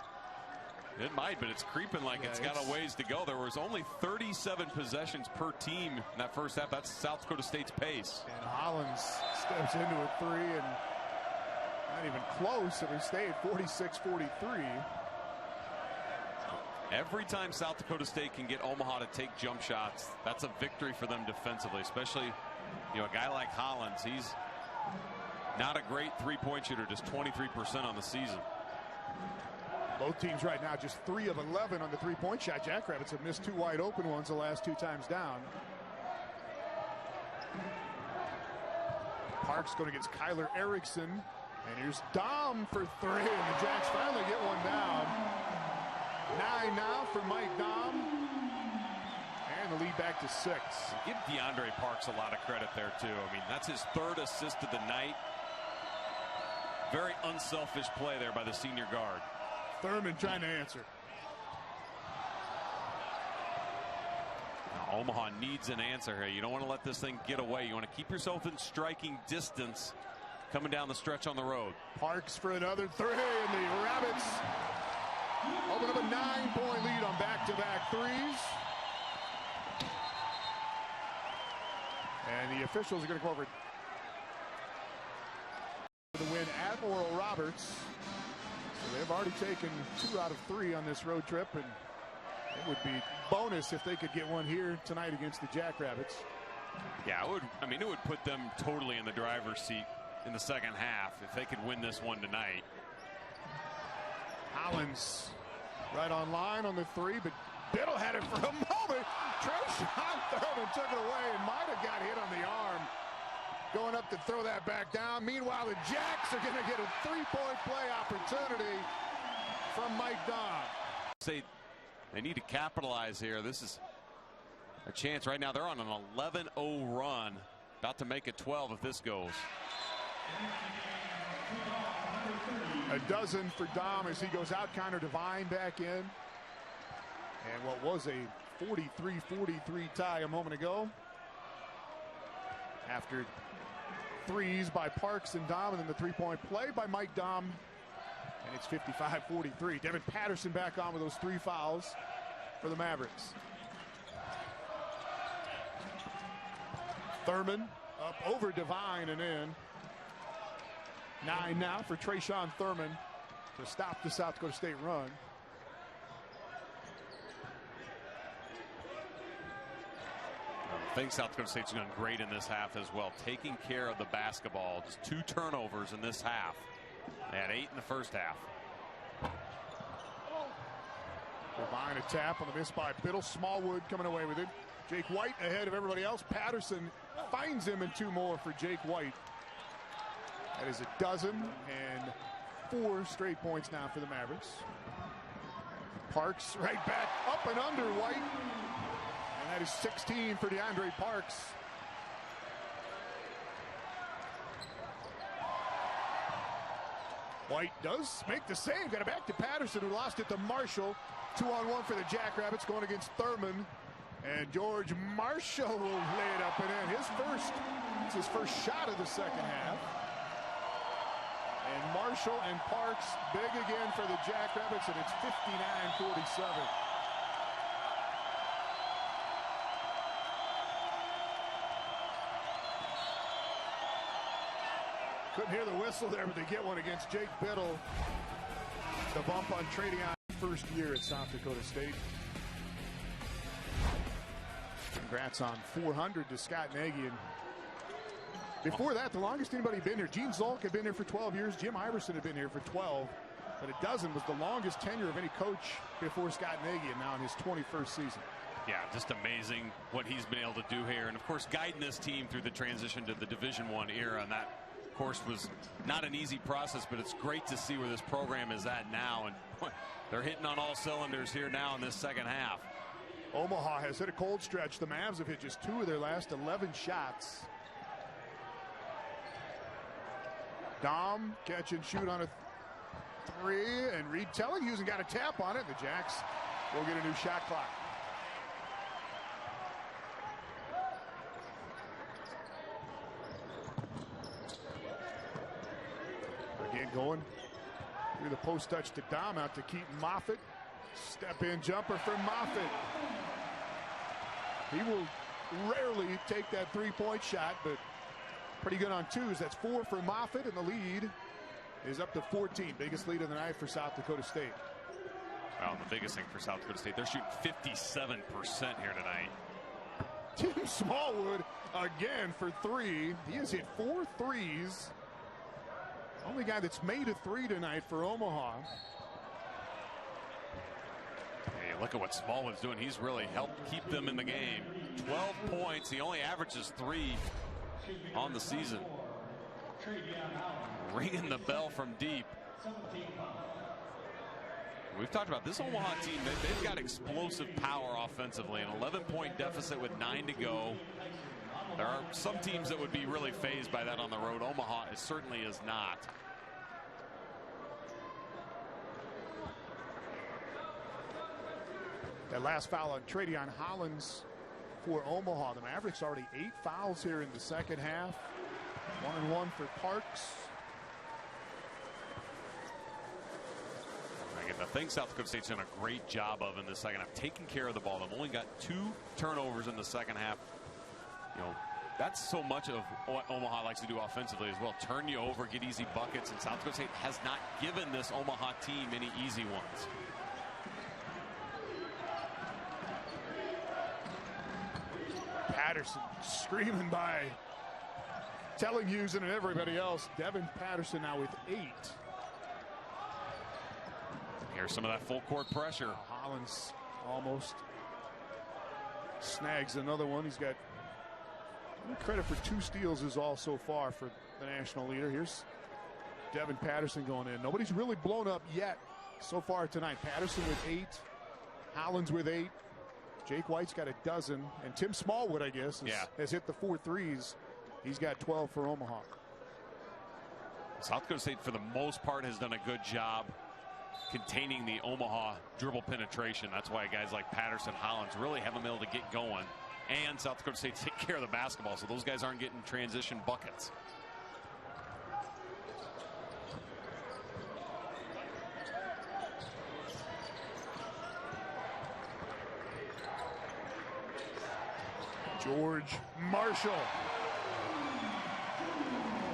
It might, but it's creeping like it's got a ways to go. There was only 37 possessions per team in that first half. That's South Dakota State's pace. And Hollins steps into a 3, and not even close. So they stay at 46-43. Every time South Dakota State can get Omaha to take jump shots, that's a victory for them defensively, especially a guy like Hollins. He's not a great 3-point shooter, just 23% on the season. Both teams right now just 3 of 11 on the 3-point shot. Jackrabbits have missed 2 wide open ones the last 2 times down. Parks going against Kyler Erickson. And here's Dom for 3, and the Jacks finally get one down. 9 now for Mike Dom. And the lead back to 6. Give DeAndre Parks a lot of credit there, too. I mean, that's his 3rd assist of the night. Very unselfish play there by the senior guard. Thurman trying to answer. Now, Omaha needs an answer here. You don't want to let this thing get away. You want to keep yourself in striking distance coming down the stretch on the road. Parks for another 3, and the Rabbits open up a 9-point lead on back-to-back 3s. And the officials are going to go over the win at Oral Roberts. So they've already taken 2 out of 3 on this road trip, and it would be bonus if they could get one here tonight against the Jackrabbits. Yeah, it would put them totally in the driver's seat in the second half if they could win this one tonight. Hollins right on line on the 3, but Biddle had it for a moment. Trayshawn Thurman took it away and might have got hit on the arm. Going up to throw that back down. Meanwhile, the Jacks are going to get a 3-point play opportunity from Mike Dahm. Say they need to capitalize here. This is a chance right now. They're on an 11-0 run. About to make it 12 if this goes. A dozen for Dahm as he goes out. Connor Devine back in. And what was a 43-43 tie a moment ago. After threes by Parks and Dahm, and then the 3-point play by Mike Dahm. And it's 55-43. Devin Patterson back on with those 3 fouls for the Mavericks. Thurman up over Devine and in. 9 now for Trayshawn Thurman to stop the South Dakota State run. I think South Dakota State's doing great in this half as well, taking care of the basketball. Just 2 turnovers in this half. They had 8 in the first half. Devine a tap on the miss by Biddle. Smallwood coming away with it. Jake White ahead of everybody else. Patterson finds him, and 2 more for Jake White. That is a dozen and 4 straight points now for the Mavericks. Parks right back up and under White. And that is 16 for DeAndre Parks. White does make the save. Got it back to Patterson, who lost it to Marshall. 2-on-1 for the Jackrabbits going against Thurman. And George Marshall will lay it up and in. It's his first shot of the second half. And Marshall and Parks big again for the Jackrabbits, and it's 59-47. Couldn't hear the whistle there, but they get one against Jake Biddle. The bump on Tradion, first year at South Dakota State. Congrats on 400 to Scott Nagy. And before that, the longest anybody had been here, Gene Zolk had been here for 12 years. Jim Iverson had been here for 12. But a dozen was the longest tenure of any coach before Scott Nagy, and now in his 21st season. Yeah, just amazing what he's been able to do here. And, of course, guiding this team through the transition to the Division I era. And that, of course, was not an easy process, but it's great to see where this program is at now. And they're hitting on all cylinders here now in this second half. Omaha has hit a cold stretch. The Mavs have hit just 2 of their last 11 shots. Dahm catch and shoot on a 3, and Reed Tellinghausen got a tap on it. The Jacks will get a new shot clock. Again going through the post touch to Dahm, out to Keaton Moffitt. Step in jumper for Moffitt. He will rarely take that 3-point shot, but pretty good on 2s. That's 4 for Moffitt, and the lead is up to 14. Biggest lead of the night for South Dakota State. Well, the biggest thing for South Dakota State, they're shooting 57% here tonight. Tim Smallwood again for 3. He has hit 4 threes. Only guy that's made a 3 tonight for Omaha. Hey, look at what Smallwood's doing. He's really helped keep them in the game. 12 points. He only averages 3 on the season. Ringing the bell from deep. We've talked about this Omaha team. They've got explosive power offensively. An 11-point deficit with 9 to go. There are some teams that would be really fazed by that on the road. Omaha certainly is not. That last foul on Tradion Hollins for Omaha. The Mavericks already 8 fouls here in the second half. 1-1 for Parks. Again, the thing South Dakota State's done a great job of in the second half, taking care of the ball. They've only got 2 turnovers in the second half. You know, That's so much of what Omaha likes to do offensively as well. Turn you over, get easy buckets, and South Dakota State has not given this Omaha team any easy ones. Patterson screaming by telling Houston and everybody else. Devin Patterson now with 8. Here's some of that full court pressure. Hollins almost snags another one. He's got credit for 2 steals is all so far for the national leader. Here's Devin Patterson going in. Nobody's really blown up yet so far tonight. Patterson with 8. Hollins with 8. Jake White's got a dozen. And Tim Smallwood, I guess, has hit the 4 threes. He's got 12 for Omaha. South Dakota State, for the most part, has done a good job containing the Omaha dribble penetration. That's why guys like Patterson, Hollins really haven't been able to get going. And South Dakota State take care of the basketball, so those guys aren't getting transition buckets. George Marshall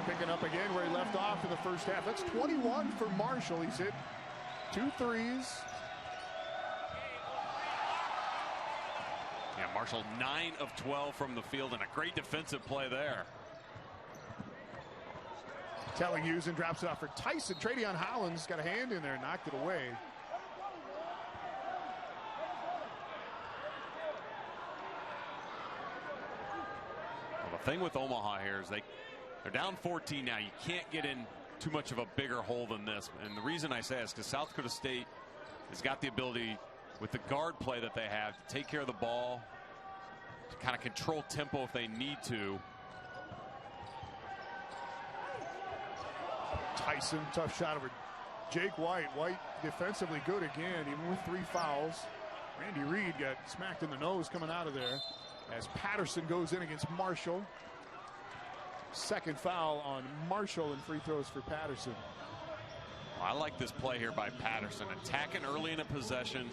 picking up again where he left off in the first half. That's 21 for Marshall. He's hit 2 threes. Yeah, Marshall 9 of 12 from the field, and a great defensive play there. Telling Houston drops it off for Tyson. Tradeon Hollins got a hand in there and knocked it away. Well, the thing with Omaha here is they're down 14 now. You can't get in too much of a bigger hole than this. And the reason I say is because South Dakota State has got the ability, with the guard play that they have, to take care of the ball, to kind of control tempo if they need to. Tyson, tough shot over Jake White. White defensively good again, even with 3 fouls. Randy Reed got smacked in the nose coming out of there as Patterson goes in against Marshall. Second foul on Marshall and free throws for Patterson. I like this play here by Patterson, attacking early in a possession,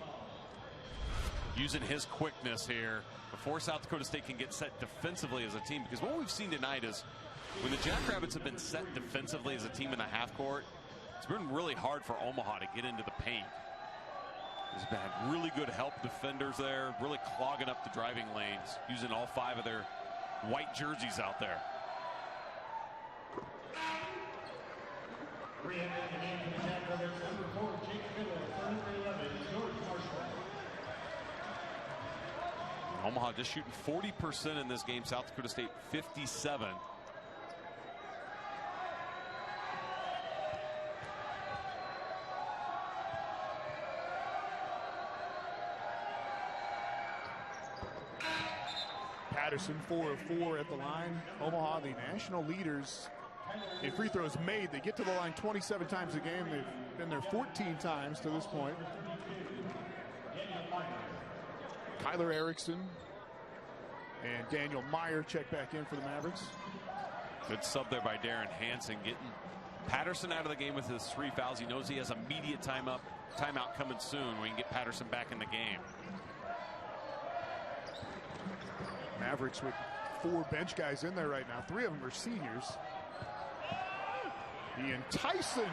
using his quickness here before South Dakota State can get set defensively as a team. Because what we've seen tonight is when the Jackrabbits have been set defensively as a team in the half court, it's been really hard for Omaha to get into the paint. There's been really good help defenders there, really clogging up the driving lanes, using all 5 of their white jerseys out there. Omaha just shooting 40% in this game. South Dakota State 57%. Patterson 4 of 4 at the line. Omaha, the national leaders in free throws made. They get to the line 27 times a game. They've been there 14 times to this point. Kyler Erickson and Daniel Meyer check back in for the Mavericks. Good sub there by Darren Hansen, getting Patterson out of the game with his 3 fouls. He knows he has immediate timeout coming soon. We can get Patterson back in the game. Mavericks with 4 bench guys in there right now. 3 of them are seniors. Ian Tyson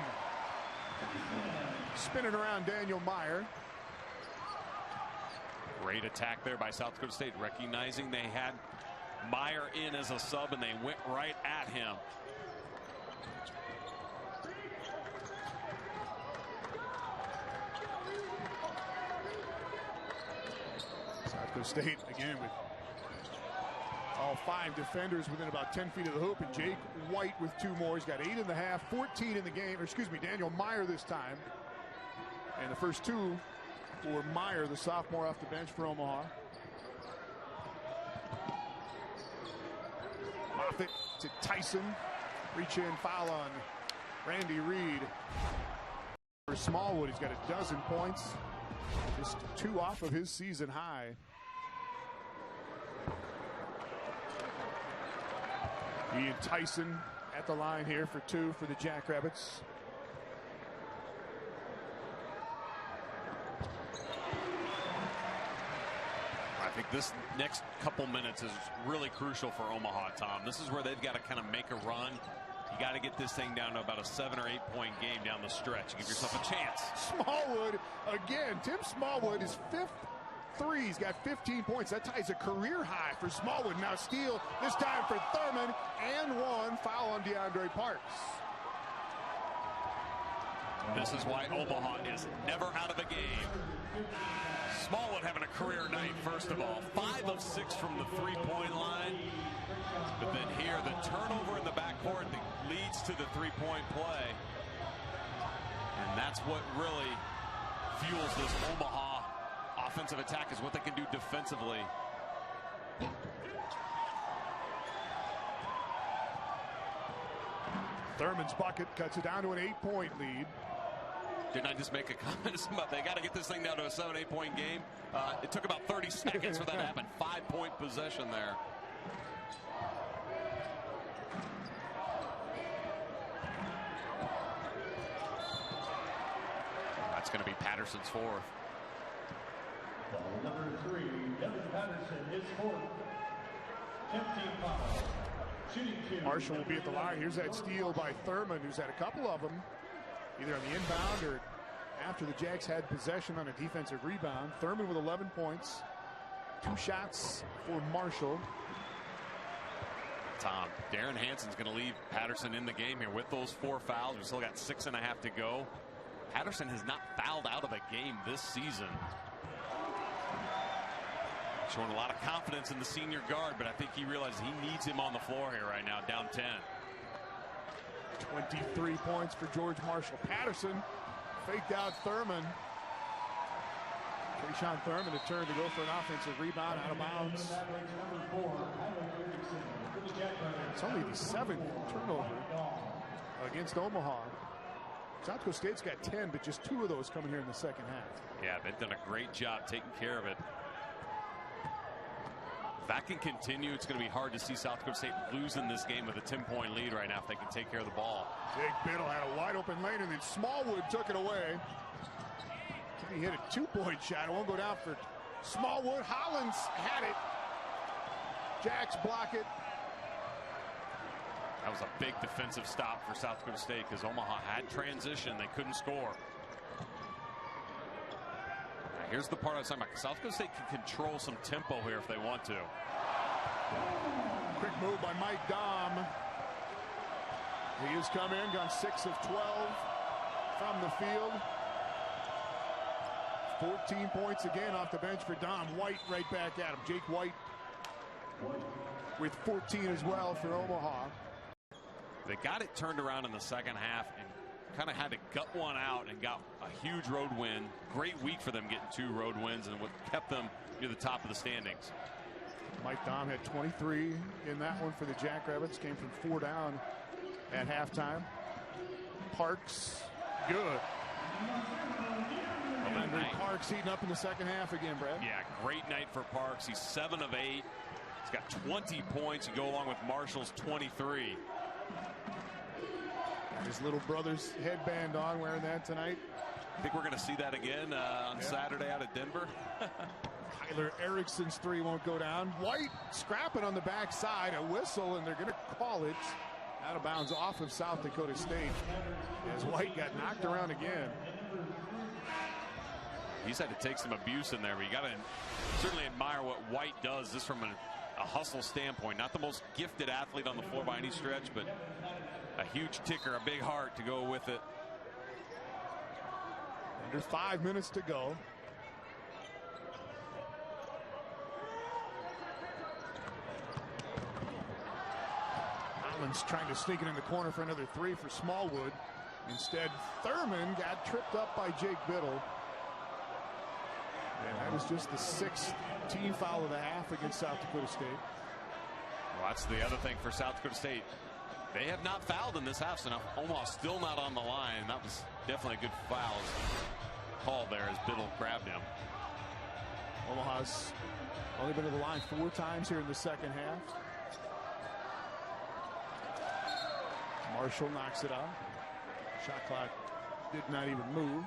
spinning around Daniel Meyer. Great attack there by South Dakota State, recognizing they had Meyer in as a sub, and they went right at him. South Dakota State again with all 5 defenders within about 10 feet of the hoop, and Jake White with 2 more. He's got 8.5, 14 in the game. Or excuse me, Daniel Meyer this time. And the first 2 for Meyer, the sophomore off the bench for Omaha. Moffitt to Tyson. Reach in foul on Randy Reed. For Smallwood, he's got a dozen points. Just 2 off of his season high. Ian Tyson at the line here for 2 for the Jackrabbits. think this next couple minutes is really crucial for Omaha, Tom. This is where they've got to kind of make a run. You got to get this thing down to about a 7 or 8 point game down the stretch. Give yourself a chance. Smallwood again. Tim Smallwood is 5th three. He's got 15 points. That ties a career high for Smallwood. Now steal this time for Thurman, and one. Foul on DeAndre Parks. This is why Omaha is never out of a game. Smallwood having a career night, first of all. 5 of 6 from the three-point line. But then here, the turnover in the backcourt that leads to the three-point play. And that's what really fuels this Omaha offensive attack, is what they can do defensively. Thurman's bucket cuts it down to an 8-point lead. Didn't I just make a comment about they got to get this thing down to a 7, 8 point game? It took about 30 seconds for that to happen. 5-point possession there. That's going to be Patterson's fourth. Number 3, Devin Patterson, his fourth. 10 team foul. Shooting 2. Marshall will be at the line. Here's that steal by Thurman, who's had a couple of them, either on the inbound or after the Jacks had possession on a defensive rebound. Thurman with 11 points. 2 shots for Marshall. Tom, Darren Hanson's going to leave Patterson in the game here with those 4 fouls. We still got 6.5 to go. Patterson has not fouled out of a game this season. Showing a lot of confidence in the senior guard, but I think he realizes he needs him on the floor here right now, down 10. 23 points for George Marshall. Patterson faked out Thurman. Trayshawn Thurman a turn to go for an offensive rebound out of bounds. It's only the 7th turnover against Omaha. South Dakota State's got 10, but just 2 of those coming here in the second half. Yeah, they've done a great job taking care of it. If that can continue, it's going to be hard to see South Dakota State losing this game with a 10-point lead right now if they can take care of the ball. Jake Biddle had a wide open lane, and then Smallwood took it away. He hit a 2-point shot. It won't go down for Smallwood. Hollins had it. Jacks block it. That was a big defensive stop for South Dakota State because Omaha had transition. They couldn't score. Now, here's the part I was talking about. South Dakota State can control some tempo here if they want to. Quick move by Mike Dahm. He has come in, gone 6 of 12 from the field. 14 points again off the bench for Dahm. White right back at him. Jake White with 14 as well for Omaha. They got it turned around in the second half and kind of had to gut one out and got a huge road win. Great week for them getting 2 road wins and what kept them near the top of the standings. Mike Dahm had 23 in that one for the Jackrabbits. Came from 4 down at halftime. Parks, good. Parks heating up in the second half again, Brad. Yeah, great night for Parks. He's 7 of 8. He's got 20 points. You go along with Marshall's 23. His little brother's headband on, wearing that tonight. I think we're going to see that again on Saturday out at Denver. Kyler Erickson's 3 won't go down. White scrapping on the backside, a whistle, and they're going to call it out of bounds off of South Dakota State as White got knocked around again. He's had to take some abuse in there, but you got to certainly admire what White does just from a hustle standpoint. Not the most gifted athlete on the floor by any stretch, but a huge ticker, a big heart to go with it. Under 5 minutes to go. Hollins trying to sneak it in the corner for another 3 for Smallwood. Instead, Thurman got tripped up by Jake Biddle. And that was just the 6th team foul of the half against South Dakota State. Well, that's the other thing for South Dakota State. They have not fouled in this half, so now Omaha still not on the line. That was definitely a good foul call there as Biddle grabbed him. Omaha's only been to the line 4 times here in the second half. Marshall knocks it out. Shot clock did not even move.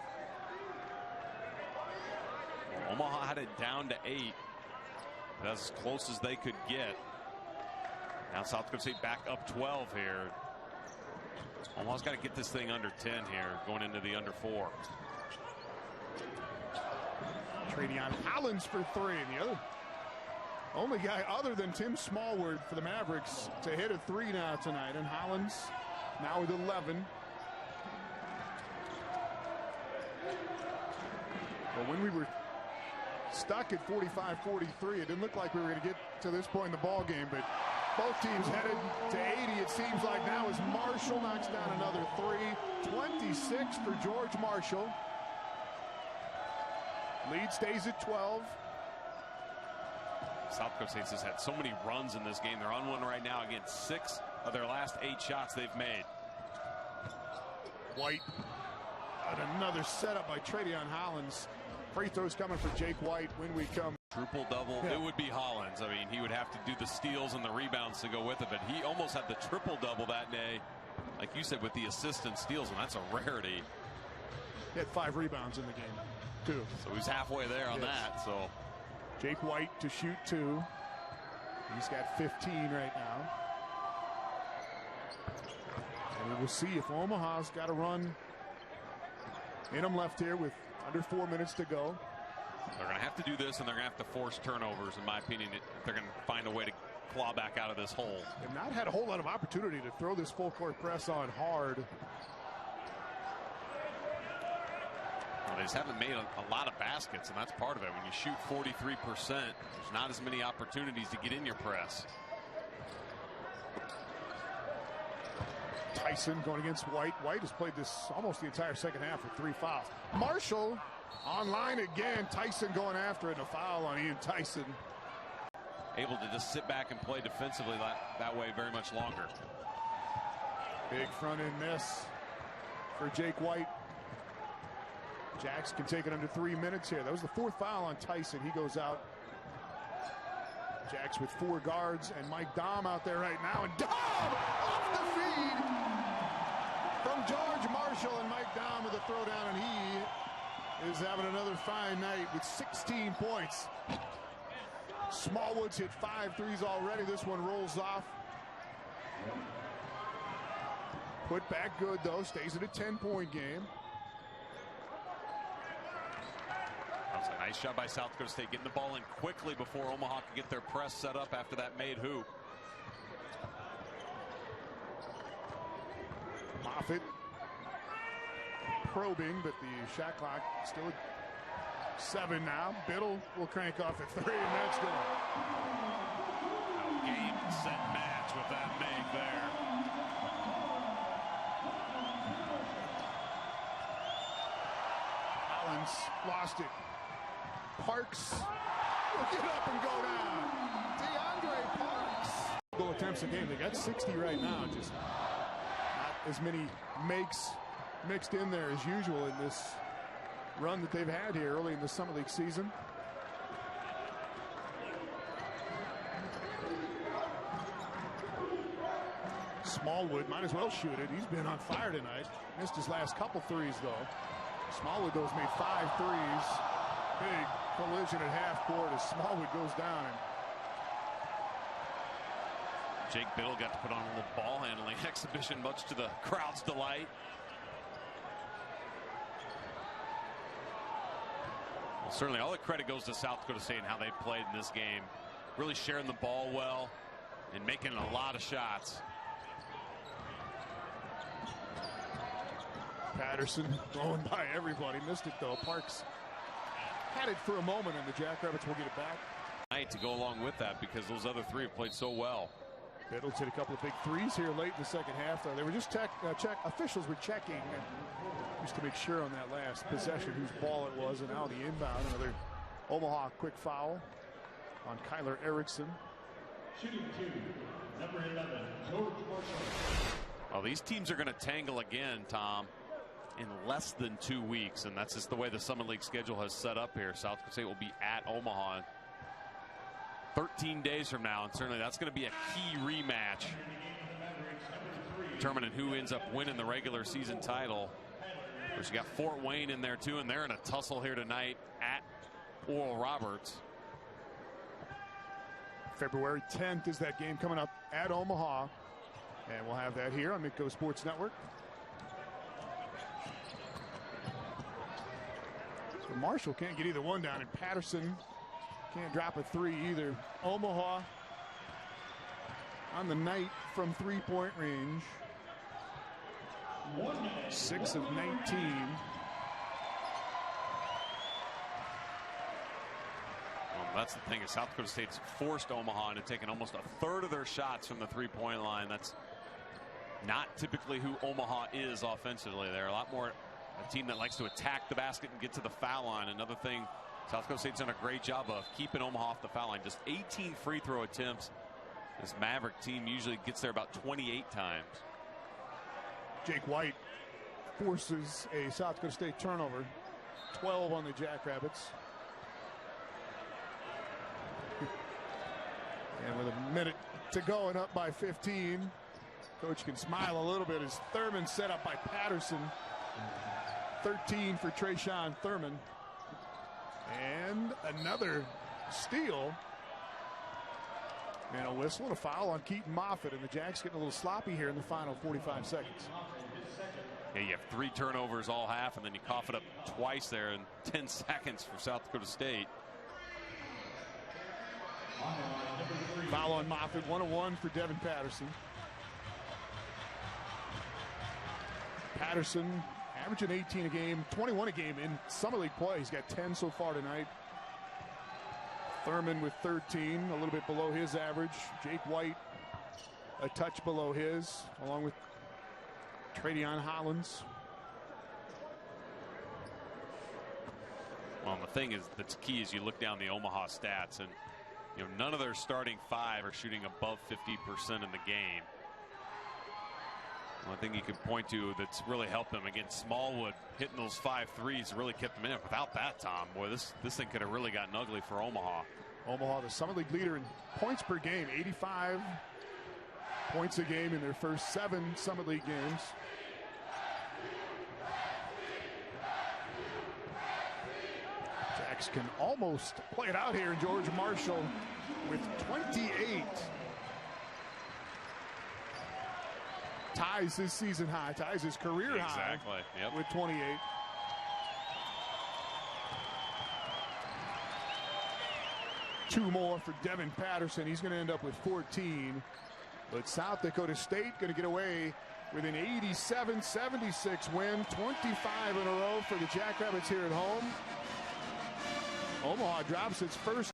Omaha had it down to 8. as close as they could get. Now South Dakota State back up 12 here. Almost got to get this thing under 10 here, going into the under 4. Tradeon Hollins for 3. And the other only guy other than Tim Smallwood for the Mavericks to hit a 3 now tonight. And Hollins now with 11. But when we were stuck at 45-43, it didn't look like we were going to get to this point in the ball game, but both teams headed to 80. It seems like now as Marshall knocks down another 3. 26 for George Marshall. Lead stays at 12. South Dakota State has had so many runs in this game. They're on one right now against 6 of their last 8 shots they've made. White. And another setup by Tradeon Hollins. Free throws coming for Jake White when we come. Triple double. Yeah. It would be Hollins. I mean, he would have to do the steals and the rebounds to go with it, but he almost had the triple double that day, like you said, with the assists and steals, and that's a rarity. He had 5 rebounds in the game, too. So he's halfway there on that. So Jake White to shoot 2. He's got 15 right now. And we will see if Omaha's got a run in them left here with under 4 minutes to go. They're going to have to do this, and they're going to have to force turnovers, in my opinion, if they're going to find a way to claw back out of this hole. They've not had a whole lot of opportunity to throw this full court press on hard. Well, they just haven't made a lot of baskets, and that's part of it. When you shoot 43%, there's not as many opportunities to get in your press. Tyson going against White. White has played this almost the entire second half with 3 fouls. Marshall online again. Tyson going after it. A foul on Ian Tyson. Able to just sit back and play defensively that way very much longer. Big front end miss for Jake White. Jacks can take it under 3 minutes here. That was the 4th foul on Tyson. He goes out. Jacks with 4 guards and Mike Dahm out there right now. And Dahm off the feed from George Marshall, and Mike Dahm with a throwdown, and he is having another fine night with 16 points. Smallwood's hit 5 threes already. This one rolls off. Put back good though. Stays at a 10-point game. That was a nice shot by South Dakota State, getting the ball in quickly before Omaha could get their press set up after that made hoop. Moffitt probing, but the shot clock still at 7 now. Biddle will crank off at 3, and that's good. Game, set, match with that make there. Hollins lost it. Parks will get up and go down. DeAndre Parks. Goal attempts a game. They got 60 right now. Just not as many makes mixed in there as usual in this run that they've had here early in the Summer League season. Smallwood might as well shoot it. He's been on fire tonight. Missed his last couple threes though. Smallwood those made 5 threes. Big collision at half court as Smallwood goes down. And Jake Biddle got to put on a little ball handling exhibition, much to the crowd's delight. Well, certainly all the credit goes to South Dakota State and how they played in this game. Really sharing the ball well and making a lot of shots. Patterson going by everybody. Missed it though. Parks had it for a moment, and the Jackrabbits will get it back. To go along with that, because those other 3 have played so well. Biddle's hit a couple of big threes here late in the second half, though. They were just officials were checking just to make sure on that last possession whose ball it was, and now the inbound. Another Omaha quick foul on Kyler Erickson. Shooting 2, number 11, George Marshall. Well, these teams are going to tangle again, Tom, in less than 2 weeks, and that's just the way the Summer League schedule has set up here. South Dakota State will be at Omaha 13 days from now, and certainly that's going to be a key rematch determining who ends up winning the regular season title. But you got Fort Wayne in there too, and they're in a tussle here tonight at Oral Roberts. February 10th is that game coming up at Omaha. And we'll have that here on Midco Sports Network. So Marshall can't get either one down, and Patterson can't drop a three either. Omaha on the night from three-point range. 6 of 19. That's the thing, is South Dakota State's forced Omaha into taking almost a third of their shots from the three-point line. That's not typically who Omaha is offensively. They're a lot more a team that likes to attack the basket and get to the foul line. Another thing South Dakota State's done a great job of keeping Omaha off the foul line. Just 18 free throw attempts. This Maverick team usually gets there about 28 times. Jake White forces a South Dakota State turnover. 12 on the Jackrabbits. And with a minute to go and up by 15, coach can smile a little bit as Thurman set up by Patterson. 13 for Trayshawn Thurman. And another steal. And a whistle and a foul on Keaton Moffitt. And the Jacks getting a little sloppy here in the final 45 seconds. Yeah, you have 3 turnovers all half, and then you cough it up twice there in 10 seconds for South Dakota State. Foul on Moffitt, 1-1 for Devin Patterson. Patterson averaging 18 a game, 21 a game in summer league play. He's got 10 so far tonight. Thurman with 13, a little bit below his average. Jake White a touch below his, along with Tradeon Hollins. Well, the thing is, that's key is you look down the Omaha stats, and none of their starting 5 are shooting above 50% in the game. One thing you can point to that's really helped them against Smallwood, hitting those 5 threes really kept them in. Without that, Tom, boy, this thing could have really gotten ugly for Omaha. Omaha, the summer league leader in points per game, 85 points a game in their first 7 summer league games. Jacks can almost play it out here, and George Marshall with 28 ties his season high, ties his career high with 28. Two more for Devin Patterson. He's going to end up with 14. But South Dakota State going to get away with an 87-76 win, 25 in a row for the Jackrabbits here at home. Omaha drops its first